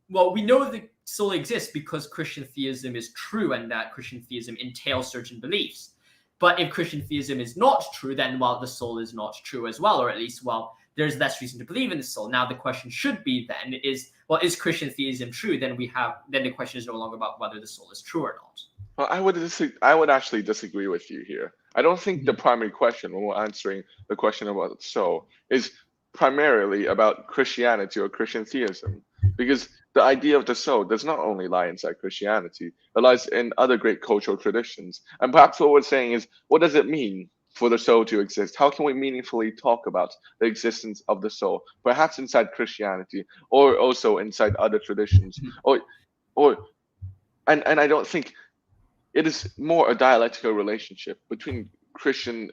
Speaker 1: we know the soul exists because Christian theism is true, and that Christian theism entails certain beliefs. But if Christian theism is not true, then, well, the soul is not true as well, or at least, well, there's less reason to believe in the soul. Now, the question should be then is Christian theism true? Then the question is no longer about whether the soul is true or not.
Speaker 2: Well, I would actually disagree with you here. I don't think the primary question when we're answering the question about the soul is primarily about Christianity or Christian theism, because the idea of the soul does not only lie inside Christianity, it lies in other great cultural traditions. And perhaps what we're saying is, what does it mean for the soul to exist? How can we meaningfully talk about the existence of the soul, perhaps inside Christianity or also inside other traditions? And I don't think it is more a dialectical relationship between Christian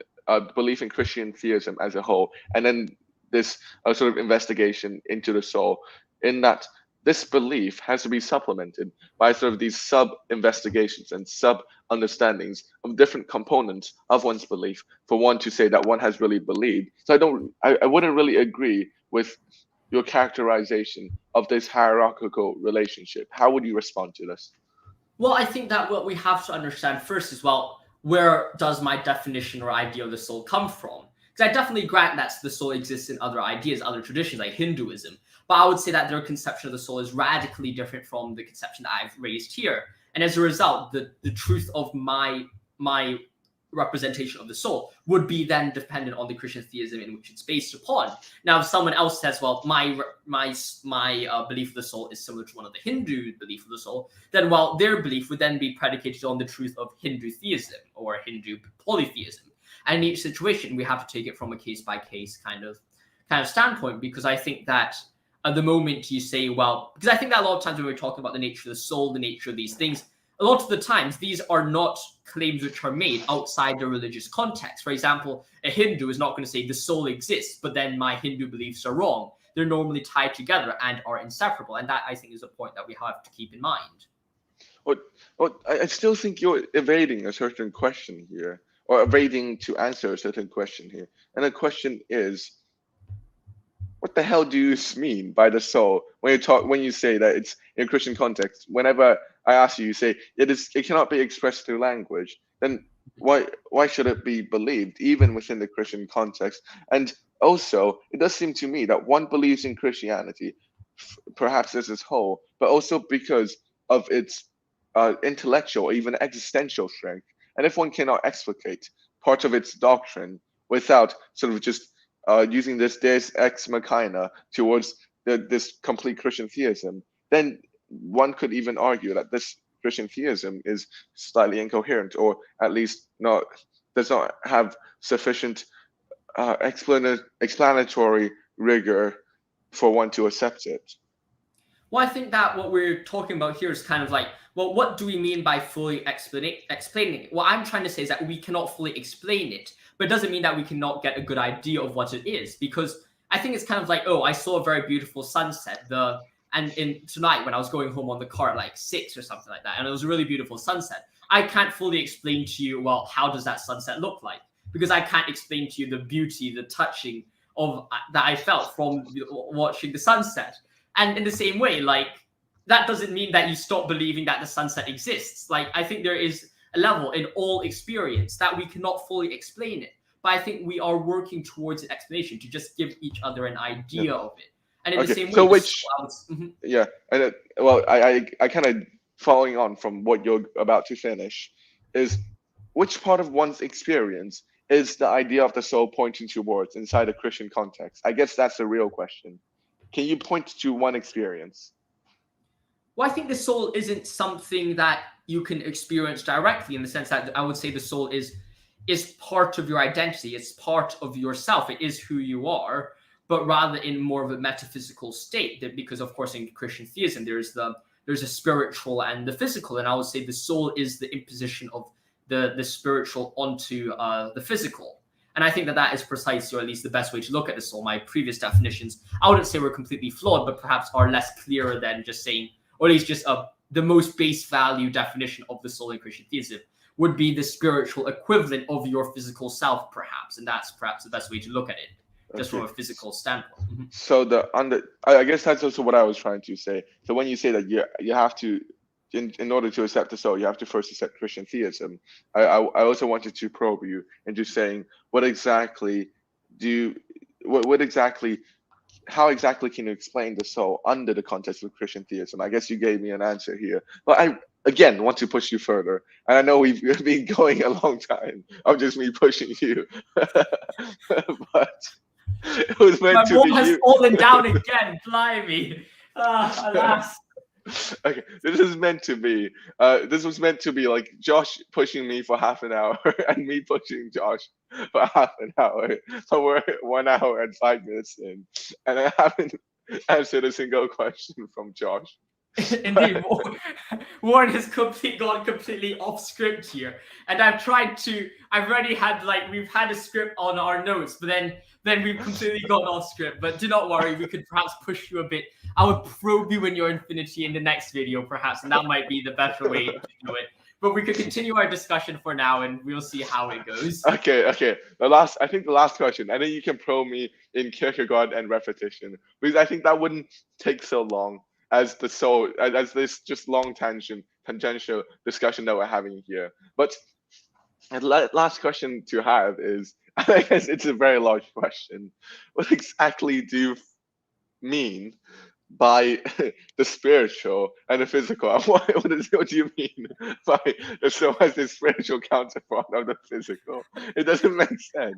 Speaker 2: belief in Christian theism as a whole, and then this sort of investigation into the soul, in that this belief has to be supplemented by sort of these sub-investigations and sub-understandings of different components of one's belief for one to say that one has really believed. So I wouldn't really agree with your characterization of this hierarchical relationship. How would you respond to this?
Speaker 1: Well, I think that what we have to understand first is, well, where does my definition or idea of the soul come from? Because I definitely grant that the soul exists in other ideas, other traditions like Hinduism. But I would say that their conception of the soul is radically different from the conception that I've raised here. And as a result, the truth of my representation of the soul would be then dependent on the Christian theism in which it's based upon. Now, if someone else says, well, my belief of the soul is similar to one of the Hindu belief of the soul, then, well, their belief would then be predicated on the truth of Hindu theism or Hindu polytheism. And in each situation, we have to take it from a case-by-case kind of standpoint, because I think that at the moment you say, well, because I think that a lot of times when we're talking about the nature of the soul, the nature of these things, a lot of the times these are not claims which are made outside the religious context. For example, a Hindu is not going to say the soul exists, but then my Hindu beliefs are wrong. They're normally tied together and are inseparable. And that, I think, is a point that we have to keep in mind.
Speaker 2: Well, I still think you're evading a certain question here, or evading to answer a certain question here. And the question is, what the hell do you mean by the soul when you say that it's in a Christian context? Whenever I ask you, you say it cannot be expressed through language. Then why should it be believed, even within the Christian context? And also, it does seem to me that one believes in Christianity, perhaps as a whole, but also because of its intellectual or even existential strength. And if one cannot explicate part of its doctrine without sort of just using this deus ex machina towards this complete Christian theism, then one could even argue that this Christian theism is slightly incoherent, or at least does not have sufficient explanatory rigor for one to accept it.
Speaker 1: Well, I think that what we're talking about here is kind of like, well, what do we mean by fully explaining it? What I'm trying to say is that we cannot fully explain it, but it doesn't mean that we cannot get a good idea of what it is. Because I think it's kind of like, oh, I saw a very beautiful sunset. Tonight when I was going home on the car at like 6 or something like that, and it was a really beautiful sunset. I can't fully explain to you, well, how does that sunset look like? Because I can't explain to you the beauty, the touching of that I felt from watching the sunset. And in the same way, like, that doesn't mean that you stop believing that the sunset exists. Like, I think there is a level in all experience that we cannot fully explain it. But I think we are working towards an explanation to just give each other an idea of it. And in the same way,
Speaker 2: yeah, and I kind of following on from what you're about to finish is, which part of one's experience is the idea of the soul pointing towards inside a Christian context? I guess that's the real question. Can you point to one experience?
Speaker 1: Well, I think the soul isn't something that you can experience directly, in the sense that I would say the soul is part of your identity. It's part of yourself. It is who you are, but rather in more of a metaphysical state. Because, of course, in Christian theism, there is the there's a spiritual and the physical, and I would say the soul is the imposition of the spiritual onto the physical. And I think that is precisely, or at least the best way to look at the soul. My previous definitions, I wouldn't say were completely flawed, but perhaps are less clearer than just saying, or at least just the most base value definition of the soul in Christian theism would be the spiritual equivalent of your physical self, perhaps. And that's perhaps the best way to look at it, just from a physical standpoint. Mm-hmm.
Speaker 2: So I guess that's also what I was trying to say. So when you say that you have to, in order to accept the soul, you have to first accept Christian theism. I also wanted to probe you into saying how exactly can you explain the soul under the context of Christian theism? I guess you gave me an answer here, but I again want to push you further. And I know we've been going a long time of just me pushing you, but it was meant to be.
Speaker 1: My wall has fallen down again. Blimey, alas.
Speaker 2: Okay, this is meant to be. This was meant to be like Josh pushing me for half an hour and me pushing Josh for half an hour. So we're 1 hour and 5 minutes in, and I haven't answered a single question from Josh.
Speaker 1: Indeed, Warren has gone completely off script here, and I've already had we've had a script on our notes, but then we've completely gone off script. But do not worry, we could perhaps push you a bit. I would probe you in your infinity in the next video, perhaps, and that might be the better way to do it. But we could continue our discussion for now, and we'll see how it goes.
Speaker 2: Okay. The last question. I think you can probe me in Kierkegaard and repetition, because I think that wouldn't take so long as the soul, as this just long tangential discussion that we're having here. But the last question to have is, I guess it's a very large question. What exactly do you mean by the spiritual and the physical? What do you mean by the soul as the spiritual counterpart of the physical? It doesn't make sense.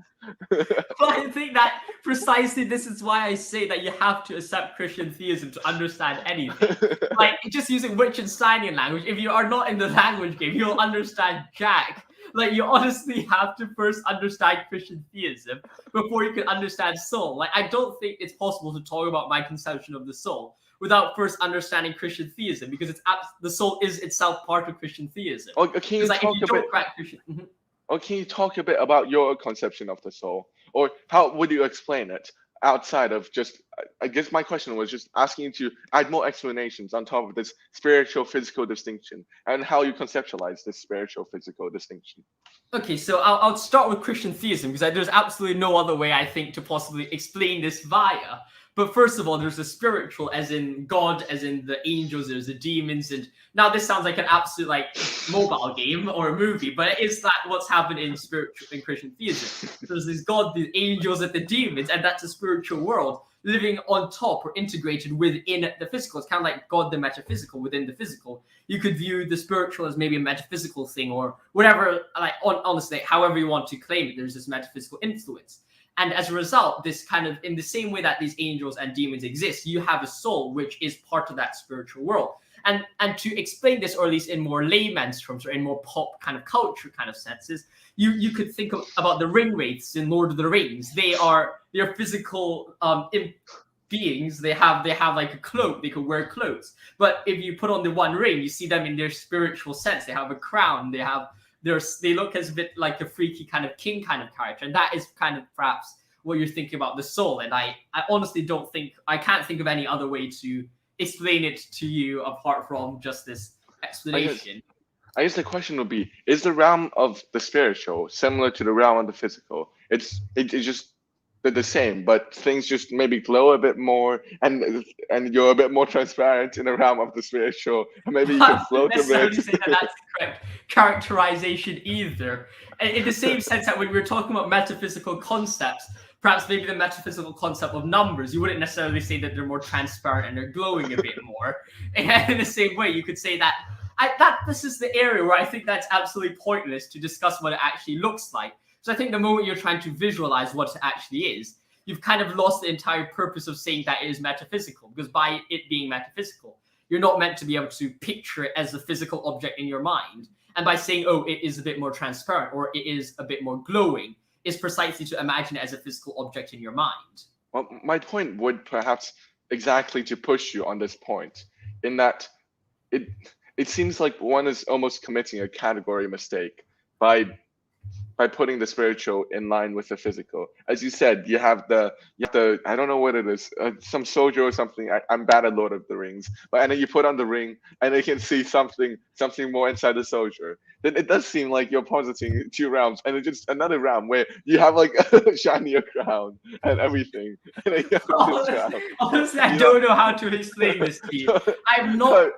Speaker 1: But I think that precisely this is why I say that you have to accept Christian theism to understand anything. Like, just using Wittgensteinian language, if you are not in the language game, you'll understand jack. Like, you honestly have to first understand Christian theism before you can understand soul. Like, I don't think it's possible to talk about my conception of the soul without first understanding Christian theism, because the soul is itself part of Christian theism.
Speaker 2: Or can you talk a bit about your conception of the soul? Or how would you explain it outside of just, I guess my question was just asking you to add more explanations on top of this spiritual physical distinction and how you conceptualize this spiritual physical distinction.
Speaker 1: Okay, so I'll start with Christian theism, because there's absolutely no other way, I think, to possibly explain this via. But first of all, there's the spiritual, as in God, as in the angels, there's the demons, and now this sounds like an absolute mobile game or a movie, but is that what's happened in Christian theism? There's this God, the angels, and the demons, and that's a spiritual world living on top or integrated within the physical. It's kind of like God, the metaphysical, within the physical. You could view the spiritual as maybe a metaphysical thing, or whatever, honestly, however you want to claim it, there's this metaphysical influence. And as a result, this kind of, in the same way that these angels and demons exist, you have a soul which is part of that spiritual world. And to explain this, or at least in more layman's terms, or in more pop kind of culture kind of senses, you could think about the ring wraiths in Lord of the Rings. They're physical beings. They have like a cloak. They could wear clothes. But if you put on the One Ring, you see them in their spiritual sense. They have a crown. They look as a bit like a freaky kind of king kind of character, and that is kind of perhaps what you're thinking about the soul. And I honestly can't think of any other way to explain it to you apart from just this explanation.
Speaker 2: I guess the question would be: is the realm of the spiritual similar to the realm of the physical? It's just they're the same, but things just maybe glow a bit more, and you're a bit more transparent in the realm of the spiritual, and maybe you can float a bit.
Speaker 1: Say that that's the correct characterization either. In the same sense that when we were talking about metaphysical concepts, perhaps maybe the metaphysical concept of numbers, you wouldn't necessarily say that they're more transparent and they're glowing a bit more. And in the same way, you could say that this is the area where I think that's absolutely pointless to discuss what it actually looks like. So I think the moment you're trying to visualize what it actually is, you've kind of lost the entire purpose of saying that it is metaphysical, because by it being metaphysical, you're not meant to be able to picture it as a physical object in your mind. And by saying, oh, it is a bit more transparent or it is a bit more glowing, is precisely to imagine it as a physical object in your mind.
Speaker 2: Well, my point would perhaps exactly to push you on this point, in that it seems like one is almost committing a category mistake by putting the spiritual in line with the physical. As you said, you have the I don't know what it is, some soldier or something. I'm bad at Lord of the Rings, but and then you put on the ring and they can see something more inside the soldier. Then it does seem like you're positing two realms, and it's just another realm where you have like a shinier crown and everything. And then you have this realm.
Speaker 1: Honestly, I don't know how to explain this to you. I'm not.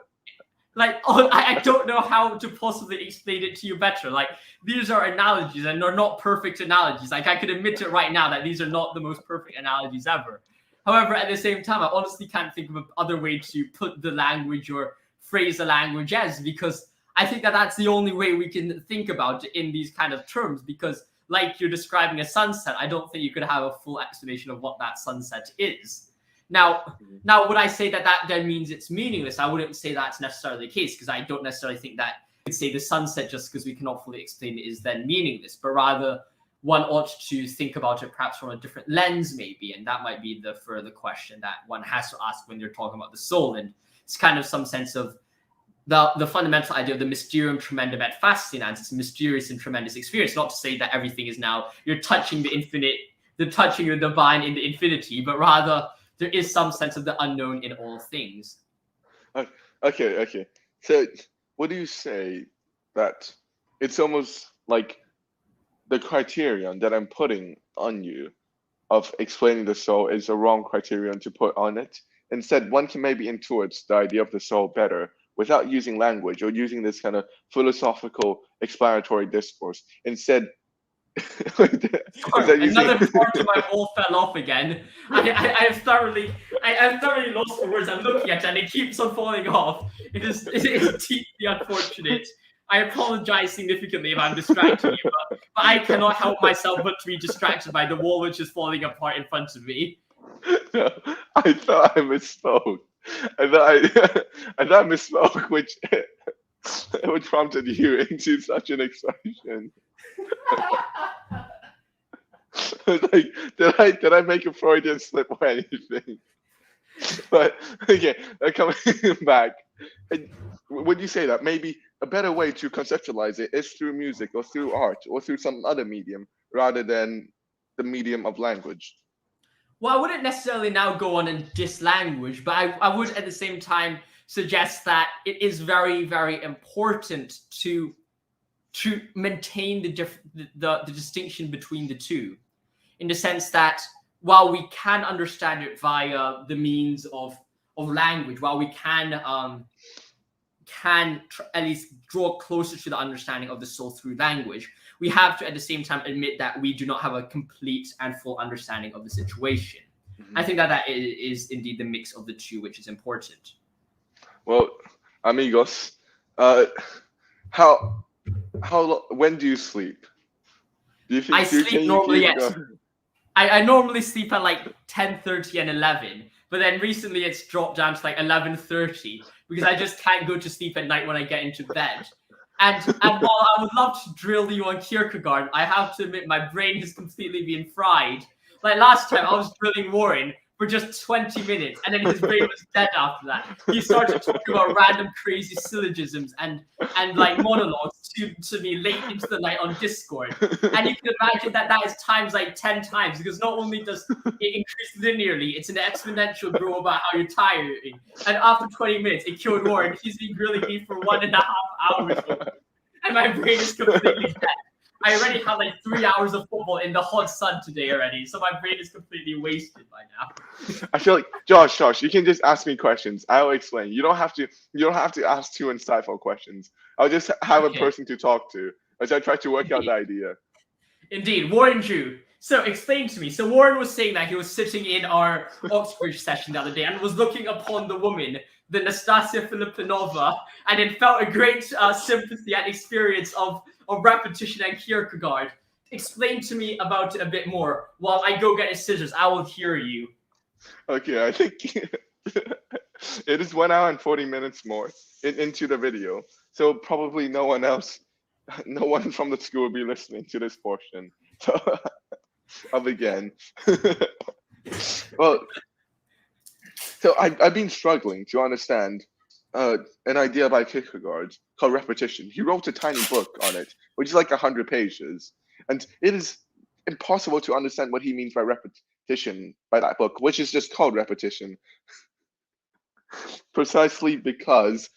Speaker 1: Like, I don't know how to possibly explain it to you better. Like, these are analogies, and they're not perfect analogies. Like, I could admit it right now that these are not the most perfect analogies ever. However, at the same time, I honestly can't think of other way to put the language or phrase the language as, because I think that that's the only way we can think about it in these kind of terms. Because, like you're describing a sunset, I don't think you could have a full explanation of what that sunset is. Now, would I say that then means it's meaningless? I wouldn't say that's necessarily the case, because I don't necessarily think that you could say the sunset just because we cannot fully explain it is then meaningless, but rather one ought to think about it perhaps from a different lens, maybe, and that might be the further question that one has to ask when you're talking about the soul. And it's kind of some sense of the fundamental idea of the mysterium tremendum et fascinans. It's a mysterious and tremendous experience. Not to say that everything is now you're touching the infinite, the touching the divine in the infinity, but rather there is some sense of the unknown in all things.
Speaker 2: Okay. So, what do you say that it's almost like the criterion that I'm putting on you of explaining the soul is a wrong criterion to put on it? Instead, one can maybe intuit the idea of the soul better without using language or using this kind of philosophical explanatory discourse. Instead,
Speaker 1: another part of my ball fell off again. I have thoroughly lost the words I'm looking at, and it keeps on falling off. It is deeply unfortunate. I apologize significantly if I'm distracting you, but I cannot help myself but to be distracted by the wall which is falling apart in front of me.
Speaker 2: No, I thought I misspoke. I thought I misspoke, which prompted you into such an expression. Like, did I make a Freudian slip or anything? But okay, coming back, would you say that maybe a better way to conceptualize it is through music or through art or through some other medium rather than the medium of language?
Speaker 1: Well, I wouldn't necessarily now go on and diss language, but I would at the same time suggest that it is very, very important to maintain the distinction between the two, in the sense that while we can understand it via the means of language, while we can at least draw closer to the understanding of the soul through language, we have to at the same time admit that we do not have a complete and full understanding of the situation. Mm-hmm. I think that is indeed the mix of the two, which is important.
Speaker 2: Well, amigos, when do you sleep? Do you think
Speaker 1: I sleep normally I normally sleep at like 10:30 and 11, but then recently it's dropped down to like 11:30 because I just can't go to sleep at night when I get into bed. And while I would love to drill you on Kierkegaard, I have to admit my brain has completely been fried. Like last time, I was drilling Warren for just 20 minutes, and then his brain was dead after that. He started talking about random crazy syllogisms and like monologues to me late into the night on Discord. And you can imagine that is times like 10 times, because not only does it increase linearly, it's an exponential grow about how you're tired. And after 20 minutes, it killed Warren. He's been grilling me for 1.5 hours. And my brain is completely dead. I already had like 3 hours of football in the hot sun today already, so my brain is completely wasted by now.
Speaker 2: I feel like Josh, you can just ask me questions. I'll explain. You don't have to ask too insightful questions. I'll just have a person to talk to as I try to work out the idea.
Speaker 1: Indeed, Warren Drew. So explain to me. So Warren was saying that he was sitting in our Oxbridge session the other day and was looking upon the woman, the Nastasia Filippinova, and it felt a great sympathy and experience of repetition and Kierkegaard. Explain to me about it a bit more. While I go get his scissors, I will hear you.
Speaker 2: Okay, I think it is 1 hour and 40 minutes more into the video. So probably no one from the school will be listening to this portion. So I'll begin. Well, so I've been struggling to understand an idea by Kierkegaard called repetition. He wrote a tiny book on it, which is like 100 pages, and it is impossible to understand what he means by repetition by that book, which is just called repetition, precisely because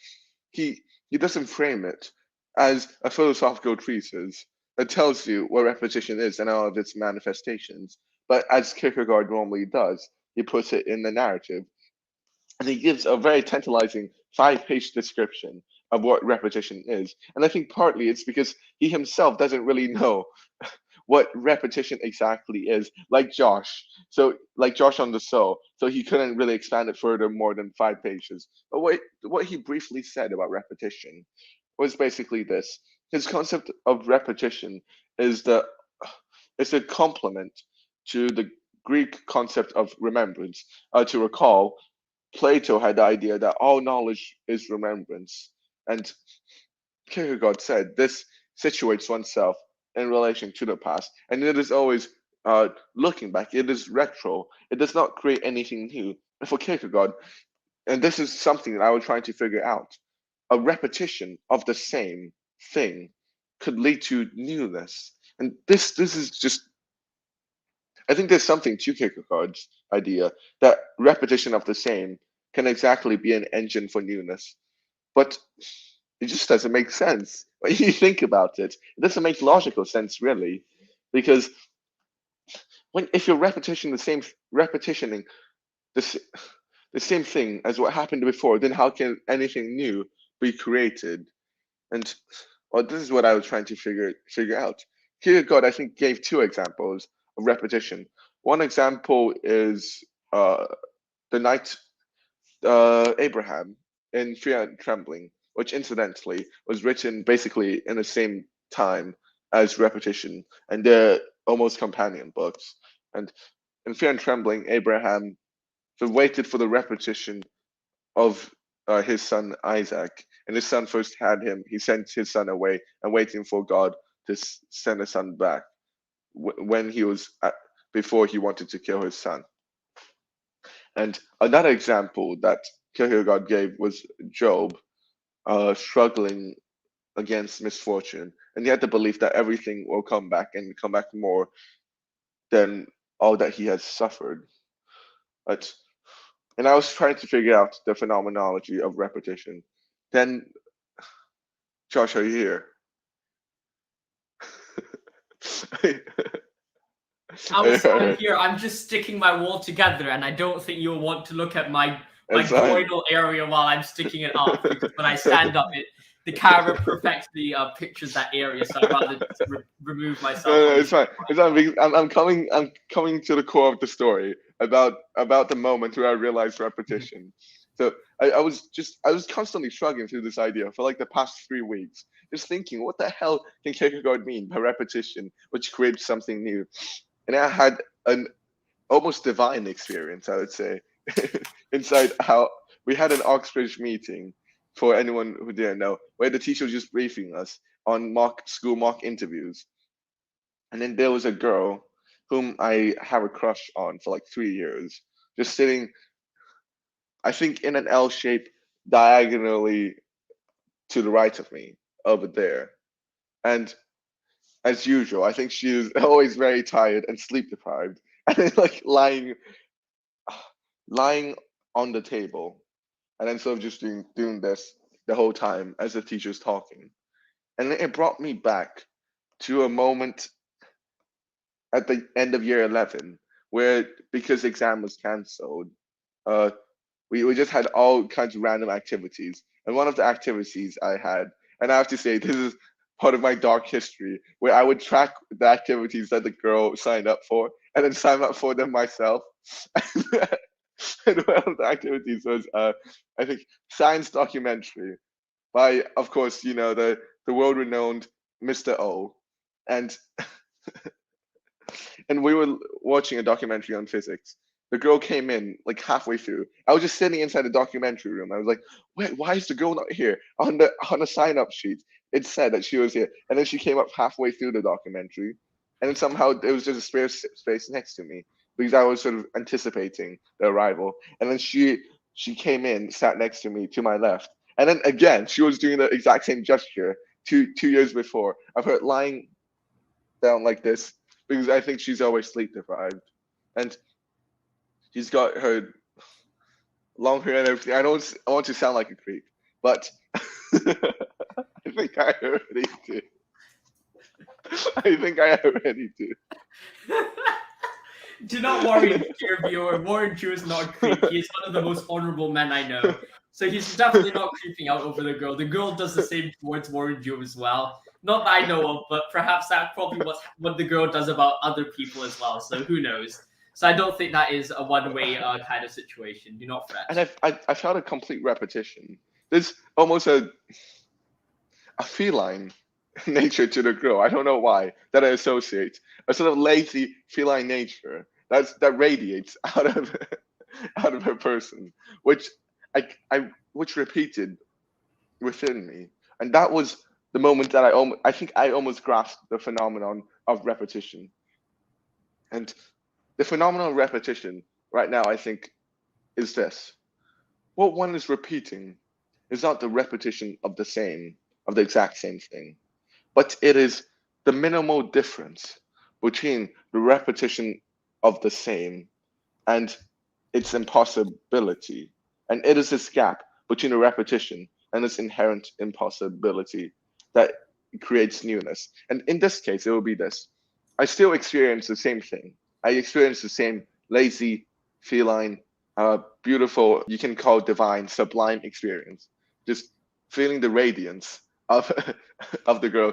Speaker 2: he he doesn't frame it as a philosophical treatise that tells you what repetition is and all of its manifestations, but as Kierkegaard normally does, he puts it in the narrative. And he gives a very tantalizing 5-page description of what repetition is. And I think partly it's because he himself doesn't really know what repetition exactly is, like Josh. So, like Josh on the Soul. So he couldn't really expand it further more than 5 pages. But what he briefly said about repetition was basically this: his concept of repetition is the is a complement to the Greek concept of remembrance. To recall, Plato had the idea that all knowledge is remembrance, and Kierkegaard said this situates oneself in relation to the past, and it is always looking back. It is retro. It does not create anything new. And for Kierkegaard, and this is something that I was trying to figure out, a repetition of the same thing could lead to newness. And this is just, I think there's something to Kierkegaard's idea that repetition of the same can exactly be an engine for newness. But it just doesn't make sense when you think about it. It doesn't make logical sense really, because when if you're repetitioning the the same thing as what happened before, then how can anything new be created? And well, this is what I was trying to figure out. Kierkegaard, I think, gave 2 examples of repetition. One example is the night Abraham in Fear and Trembling, which incidentally was written basically in the same time as Repetition, and they're almost companion books. And in Fear and Trembling, Abraham waited for the repetition of his son Isaac, and his son first had him. He sent his son away and waiting for God to send his son back when he was before he wanted to kill his son. And another example that Kierkegaard gave was Job struggling against misfortune. And he had the belief that everything will come back and come back more than all that he has suffered. But, and I was trying to figure out the phenomenology of repetition. Then, Josh, are you here?
Speaker 1: I'm here. I'm just sticking my wall together, and I don't think you'll want to look at my groinal area while I'm sticking it up. Because when I stand up, the camera perfectly pictures that area. So I'd rather remove myself.
Speaker 2: No, it's fine. It's fine because I'm coming to the core of the story about the moment where I realized repetition. So I was constantly shrugging through this idea for like the past 3 weeks, just thinking, what the hell can Kierkegaard mean by repetition, which creates something new? And I had an almost divine experience, I would say, inside how we had an Oxbridge meeting, for anyone who didn't know, where the teacher was just briefing us on school mock interviews. And then there was a girl whom I have a crush on for like 3 years, just sitting, I think, in an L shape diagonally to the right of me over there. And as usual, I think she was always very tired and sleep deprived, and then like lying on the table, and then sort of just doing this the whole time as the teacher's talking. And it brought me back to a moment at the end of year 11 where, because exam was cancelled, uh, we just had all kinds of random activities. And one of the activities I had, and I have to say, this is part of my dark history, where I would track the activities that the girl signed up for and then sign up for them myself. And one of the activities was, I think, science documentary by, of course, the world-renowned Mr. O. And and we were watching a documentary on physics. The girl came in like halfway through. I was just sitting inside the documentary room. I was like, "Wait, why is the girl not here?" On the sign-up sheet, it said that she was here, and then she came up halfway through the documentary, and then somehow there was just a spare space next to me because I was sort of anticipating the arrival. And then she came in, sat next to me to my left, And then again, she was doing the exact same gesture 2 years before of her lying down like this, because I think she's always sleep deprived. And she's got her long hair and everything. I don't want to sound like a creep, but I think I already do. I think I already do.
Speaker 1: Do not worry, dear viewer. Warren Chu is not a creep. He is one of the most honorable men I know. So he's definitely not creeping out over the girl. The girl does the same towards Warren Chu as well. Not that I know of, but perhaps that's probably what the girl does about other people as well. So who knows? So I don't think that is a one-way kind of situation. Do not fret.
Speaker 2: And I felt a complete repetition. There's almost a feline nature to the girl. I don't know why that I associate a sort of lazy feline nature that radiates out of her person, which which repeated within me, and that was the moment that I think I almost grasped the phenomenon of repetition. And the phenomenon of repetition right now, I think, is this: what one is repeating is not the repetition of the exact same thing, but it is the minimal difference between the repetition of the same and its impossibility. And it is this gap between the repetition and its inherent impossibility that creates newness. And in this case, it will be this: I still experience the same thing. I experience the same lazy, feline, beautiful, you can call divine, sublime experience. Just feeling the radiance of of the girl,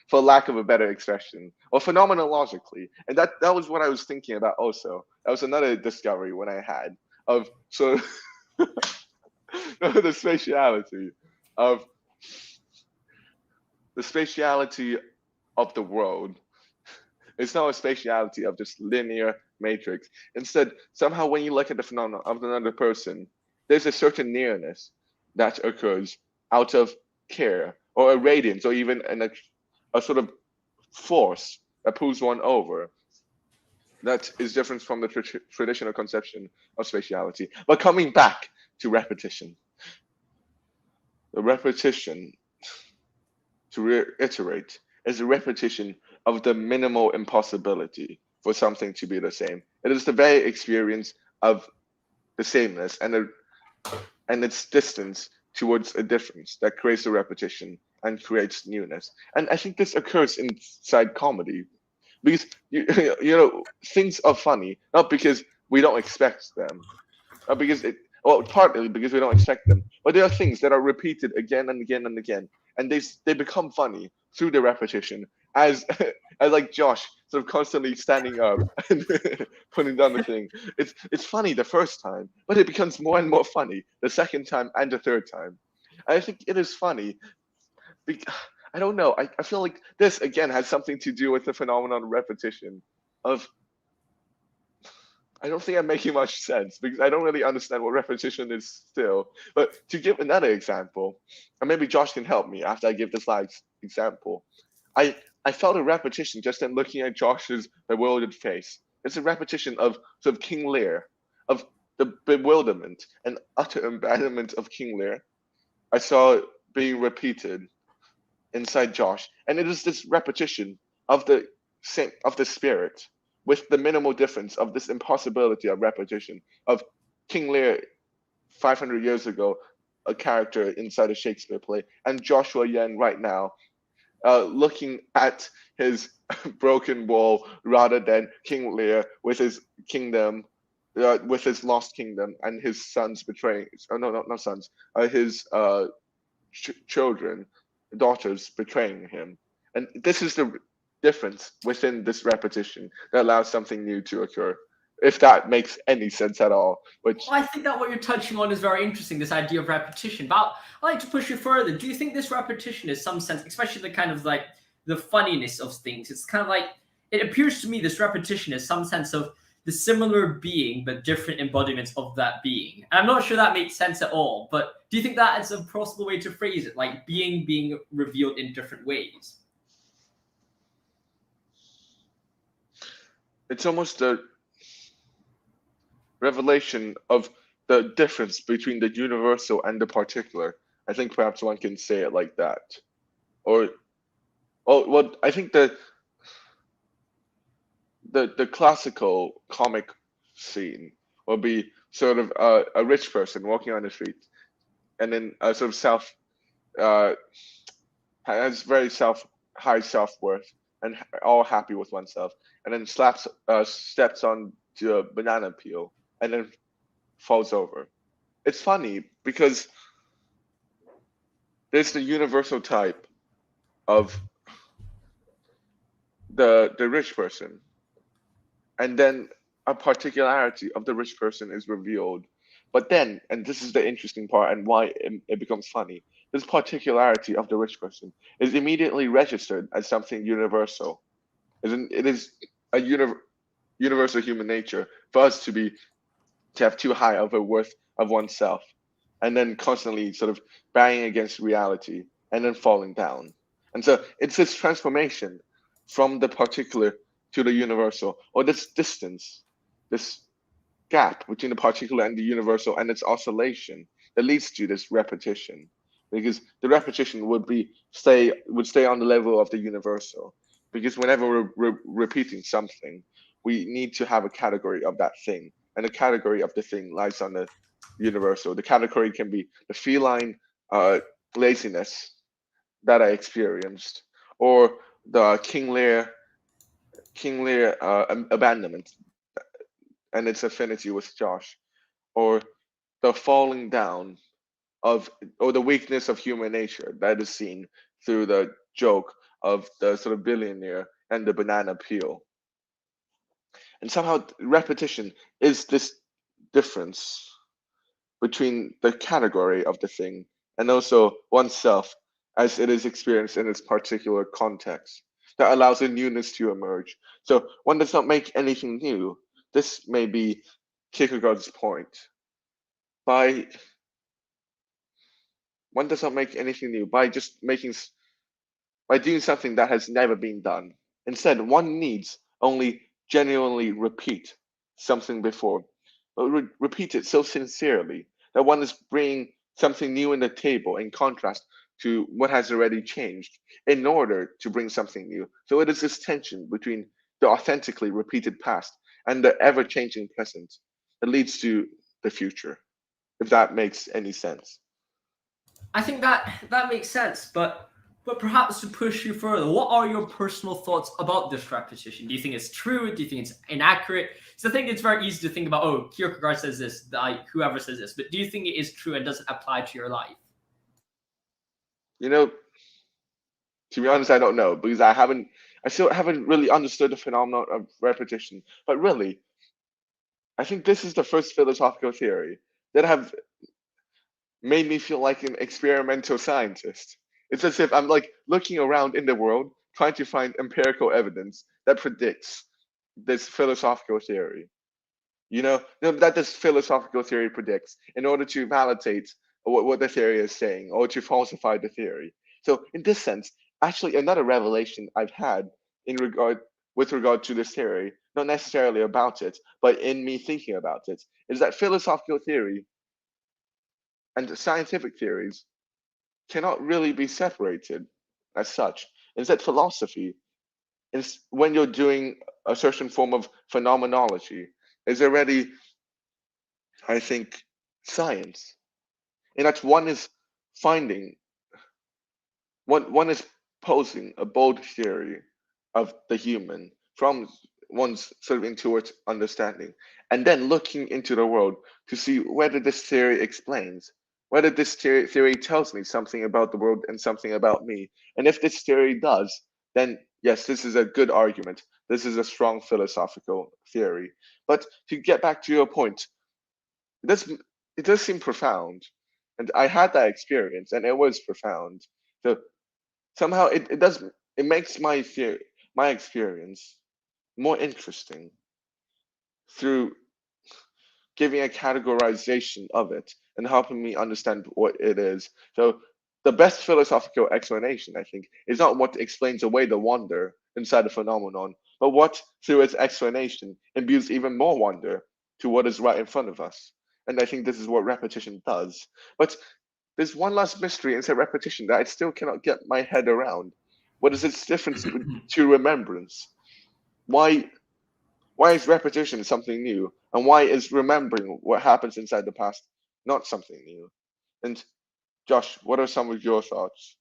Speaker 2: for lack of a better expression, or phenomenologically. And that was what I was thinking about also. That was another discovery when I had of sort of the spatiality of the world. It's not a spatiality of just linear matrix. Instead, somehow when you look at the phenomenon of another person, there's a certain nearness that occurs out of care, or a radiance, or even a sort of force that pulls one over, that is different from the traditional conception of spatiality. But coming back to repetition, the repetition, to reiterate, is a repetition of the minimal impossibility for something to be the same. It is the very experience of the sameness and its distance towards a difference that creates a repetition and creates newness. And I think this occurs inside comedy, because you know, things are funny not because we don't expect them, not because partly because we don't expect them, but there are things that are repeated again and again and again, and they become funny through the repetition, as as like Josh sort of constantly standing up and putting down the thing. It's funny the first time, but it becomes more and more funny the second time and the third time. And I think it is funny. I don't know. I feel like this again has something to do with the phenomenon of repetition. I don't think I'm making much sense, because I don't really understand what repetition is still. But to give another example, and maybe Josh can help me after I give this last example. I felt a repetition just in looking at Josh's bewildered face. It's a repetition of sort of King Lear, of the bewilderment and utter abandonment of King Lear. I saw it being repeated inside Josh, and it is this repetition of the spirit, with the minimal difference of this impossibility of repetition of King Lear 500 years ago, a character inside a Shakespeare play, and Joshua Yen right now, looking at his broken wall rather than King Lear with his kingdom, with his lost kingdom, and his sons betraying. Oh no, not sons. His children, daughters betraying him, and this is the difference within this repetition that allows something new to occur, if that makes any sense at all. Which
Speaker 1: I think that what you're touching on is very interesting, this idea of repetition. But I'd like to push you further. Do you think this repetition is some sense, especially the kind of like the funniness of things? It's kind of like, it appears to me this repetition is some sense of the similar being, but different embodiments of that being. And I'm not sure that makes sense at all, but do you think that is a possible way to phrase it? Like being revealed in different ways?
Speaker 2: it's almost a revelation of the difference between the universal and the particular. I think perhaps one can say it like that. Or, oh, well, I think the classical comic scene will be sort of a rich person walking on the street, and then a sort of uh, has very high self worth and all happy with oneself, and then steps on to a banana peel and then falls over. It's funny because there's the universal type of the rich person, and then a particularity of the rich person is revealed. But then, and this is the interesting part and why it becomes funny, this particularity of the rich person is immediately registered as something universal. It is a universal human nature for us to have too high of a worth of oneself, and then constantly sort of banging against reality and then falling down. And so it's this transformation from the particular to the universal, or this distance, this gap between the particular and the universal, and its oscillation that leads to this repetition. Because the repetition would stay on the level of the universal. Because whenever we're repeating something, we need to have a category of that thing, and the category of the thing lies on the universal. The category can be the feline laziness that I experienced, or the King Lear abandonment and its affinity with Josh, or the falling down of, or the weakness of human nature that is seen through the joke of the sort of billionaire and the banana peel. And somehow repetition is this difference between the category of the thing and also oneself as it is experienced in its particular context that allows a newness to emerge. So one does not make anything new. This may be Kierkegaard's point. By One does not make anything new by just by doing something that has never been done. Instead, one needs only genuinely repeat something before, but repeat it so sincerely that one is bringing something new in the table in contrast to what has already changed in order to bring something new. So it is this tension between the authentically repeated past and the ever changing present that leads to the future, if that makes any sense.
Speaker 1: I think that makes sense, but perhaps to push you further, what are your personal thoughts about this repetition? Do you think it's true? Do you think it's inaccurate? So I think it's very easy to think about, oh, Kierkegaard says this, whoever says this, but do you think it is true and does it apply to your life?
Speaker 2: You know, to be honest, I don't know because I still haven't really understood the phenomenon of repetition. But really, I think this is the first philosophical theory that have made me feel like an experimental scientist. It's as if I'm like looking around in the world, trying to find empirical evidence that predicts this philosophical theory. That this philosophical theory predicts in order to validate what the theory is saying or to falsify the theory. So in this sense, actually another revelation I've had in regard with regard to this theory, not necessarily about it, but in me thinking about it, is that philosophical theory and scientific theories cannot really be separated as such. Instead, philosophy is when you're doing a certain form of phenomenology is already, I think, science. And that one is finding, one is posing a bold theory of the human from one's sort of intuitive understanding, and then looking into the world to see whether this theory explains, whether this theory tells me something about the world and something about me. And if this theory does, then yes, this is a good argument. This is a strong philosophical theory. But to get back to your point, it does it does seem profound, and I had that experience, and it was profound. So somehow it makes my experience more interesting through giving a categorization of it and helping me understand what it is. So the best philosophical explanation, I think, is not what explains away the wonder inside the phenomenon, but what, through its explanation, imbues even more wonder to what is right in front of us. And I think this is what repetition does. But there's one last mystery inside repetition that I still cannot get my head around. What is its difference to remembrance? Why is repetition something new? And why is remembering what happens inside the past not something new? And Josh, what are some of your thoughts?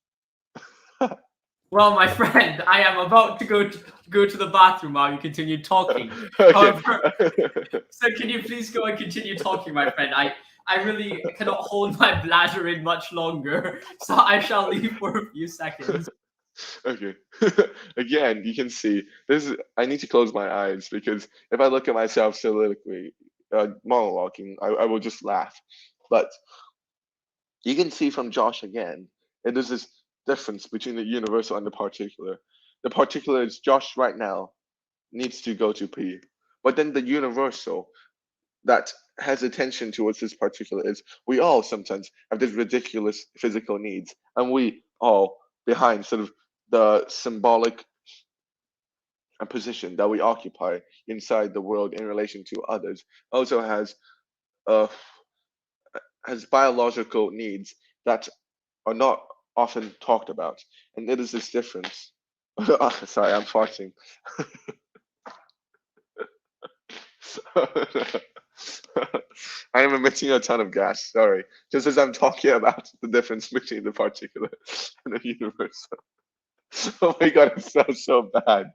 Speaker 1: Well, my friend, I am about to go to the bathroom while you continue talking.
Speaker 2: Okay.
Speaker 1: However, so can you please go and continue talking, my friend? I really cannot hold my bladder in much longer, so I shall leave for a few seconds.
Speaker 2: Okay. Again, you can see this is. I need to close my eyes because if I look at myself soliloquy, monologuing, I will just laugh. But you can see from Josh again, it is this difference between the universal and the particular. The particular is Josh right now needs to go to pee, but then the universal that has attention towards this particular is we all sometimes have these ridiculous physical needs, and we all behind sort of the symbolic position that we occupy inside the world in relation to others also uh, has biological needs that are not often talked about, and it is this difference. Sorry, I'm farting. I am emitting a ton of gas. Sorry, just as I'm talking about the difference between the particular and the universal. Oh my god, it sounds so bad.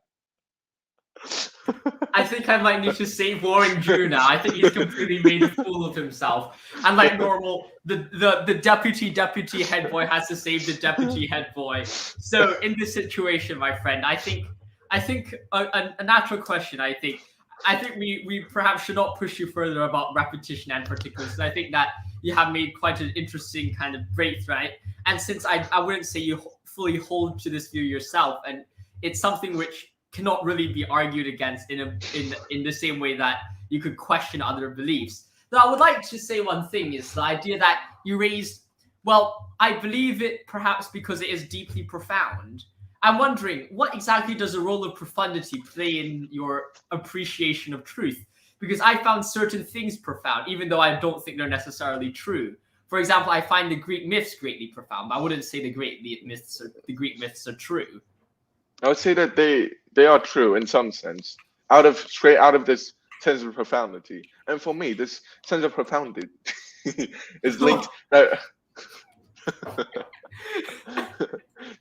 Speaker 1: I think I might need to save Warren Drew now. I think he's completely made a fool of himself. And like normal, the deputy head boy has to save the deputy head boy. So in this situation, my friend, I think a natural question. I think we perhaps should not push you further about repetition and particulars. I think that you have made quite an interesting kind of breakthrough, right? And since I wouldn't say you fully hold to this view yourself, and it's something which cannot really be argued against in the same way that you could question other beliefs. Now, I would like to say one thing is the idea that you raised. Well, I believe it perhaps because it is deeply profound. I'm wondering what exactly does the role of profundity play in your appreciation of truth? Because I found certain things profound, even though I don't think they're necessarily true. For example, I find the Greek myths greatly profound, but I wouldn't say the Greek myths are true.
Speaker 2: I would say that they are true in some sense, straight out of this sense of profundity. And for me, this sense of profundity is linked.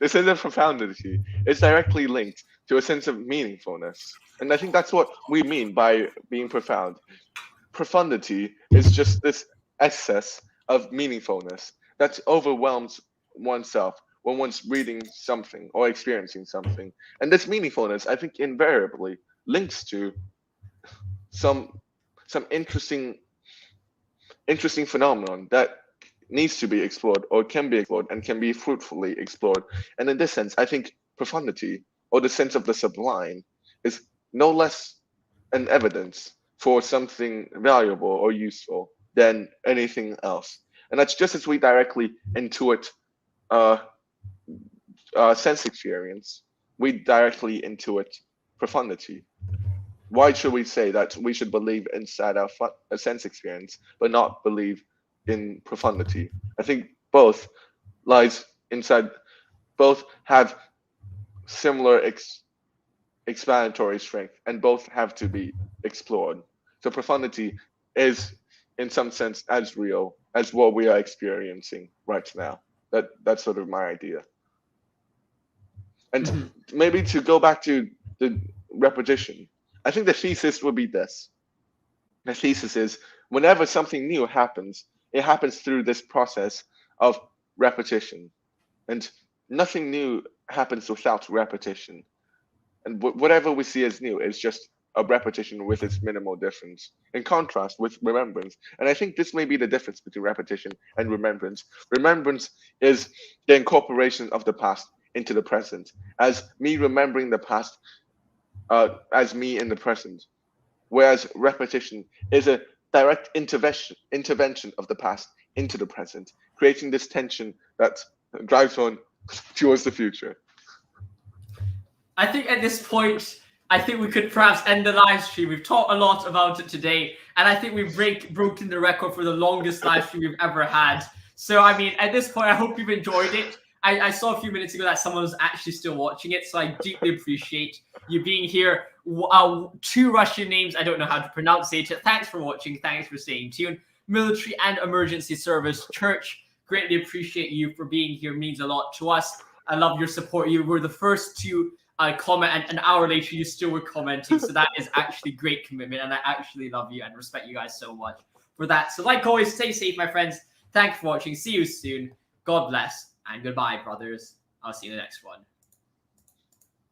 Speaker 2: The sense of profundity is directly linked to a sense of meaningfulness, and I think that's what we mean by being profound. Profundity is just this excess of meaningfulness that overwhelms oneself when one's reading something or experiencing something. And this meaningfulness, I think, invariably links to some interesting phenomenon that needs to be explored or can be explored and can be fruitfully explored. And in this sense, I think profundity or the sense of the sublime is no less an evidence for something valuable or useful than anything else. And that's just as we directly intuit sense experience, we directly intuit profundity. Why should we say that we should believe inside our sense experience, but not believe in profundity? I think both lies inside, both have similar explanatory strength, and both have to be explored. So profundity is, in some sense, as real as what we are experiencing right now. That's sort of my idea. And maybe to go back to the repetition, I think the thesis would be this. The thesis is whenever something new happens, it happens through this process of repetition. And nothing new happens without repetition. And whatever we see as new is just a repetition with its minimal difference, in contrast with remembrance. And I think this may be the difference between repetition and remembrance. Remembrance is the incorporation of the past into the present, as me remembering the past as me in the present, whereas repetition is a direct intervention of the past into the present, creating this tension that drives on towards the future.
Speaker 1: I think at this point, I think we could perhaps end the live stream. We've talked a lot about it today, and I think we've broken the record for the longest live stream we've ever had. So, I mean, at this point, I hope you've enjoyed it. I saw a few minutes ago that someone was actually still watching it, so I deeply appreciate you being here. Two Russian names, I don't know how to pronounce it. Thanks for watching. Thanks for staying tuned. Military and Emergency Service Church, greatly appreciate you for being here. It means a lot to us. I love your support. You were the first to comment, and an hour later, you still were commenting. So that is actually great commitment, and I actually love you and respect you guys so much for that. So like always, stay safe, my friends. Thanks for watching. See you soon. God bless. And goodbye, brothers. I'll see you in the next one.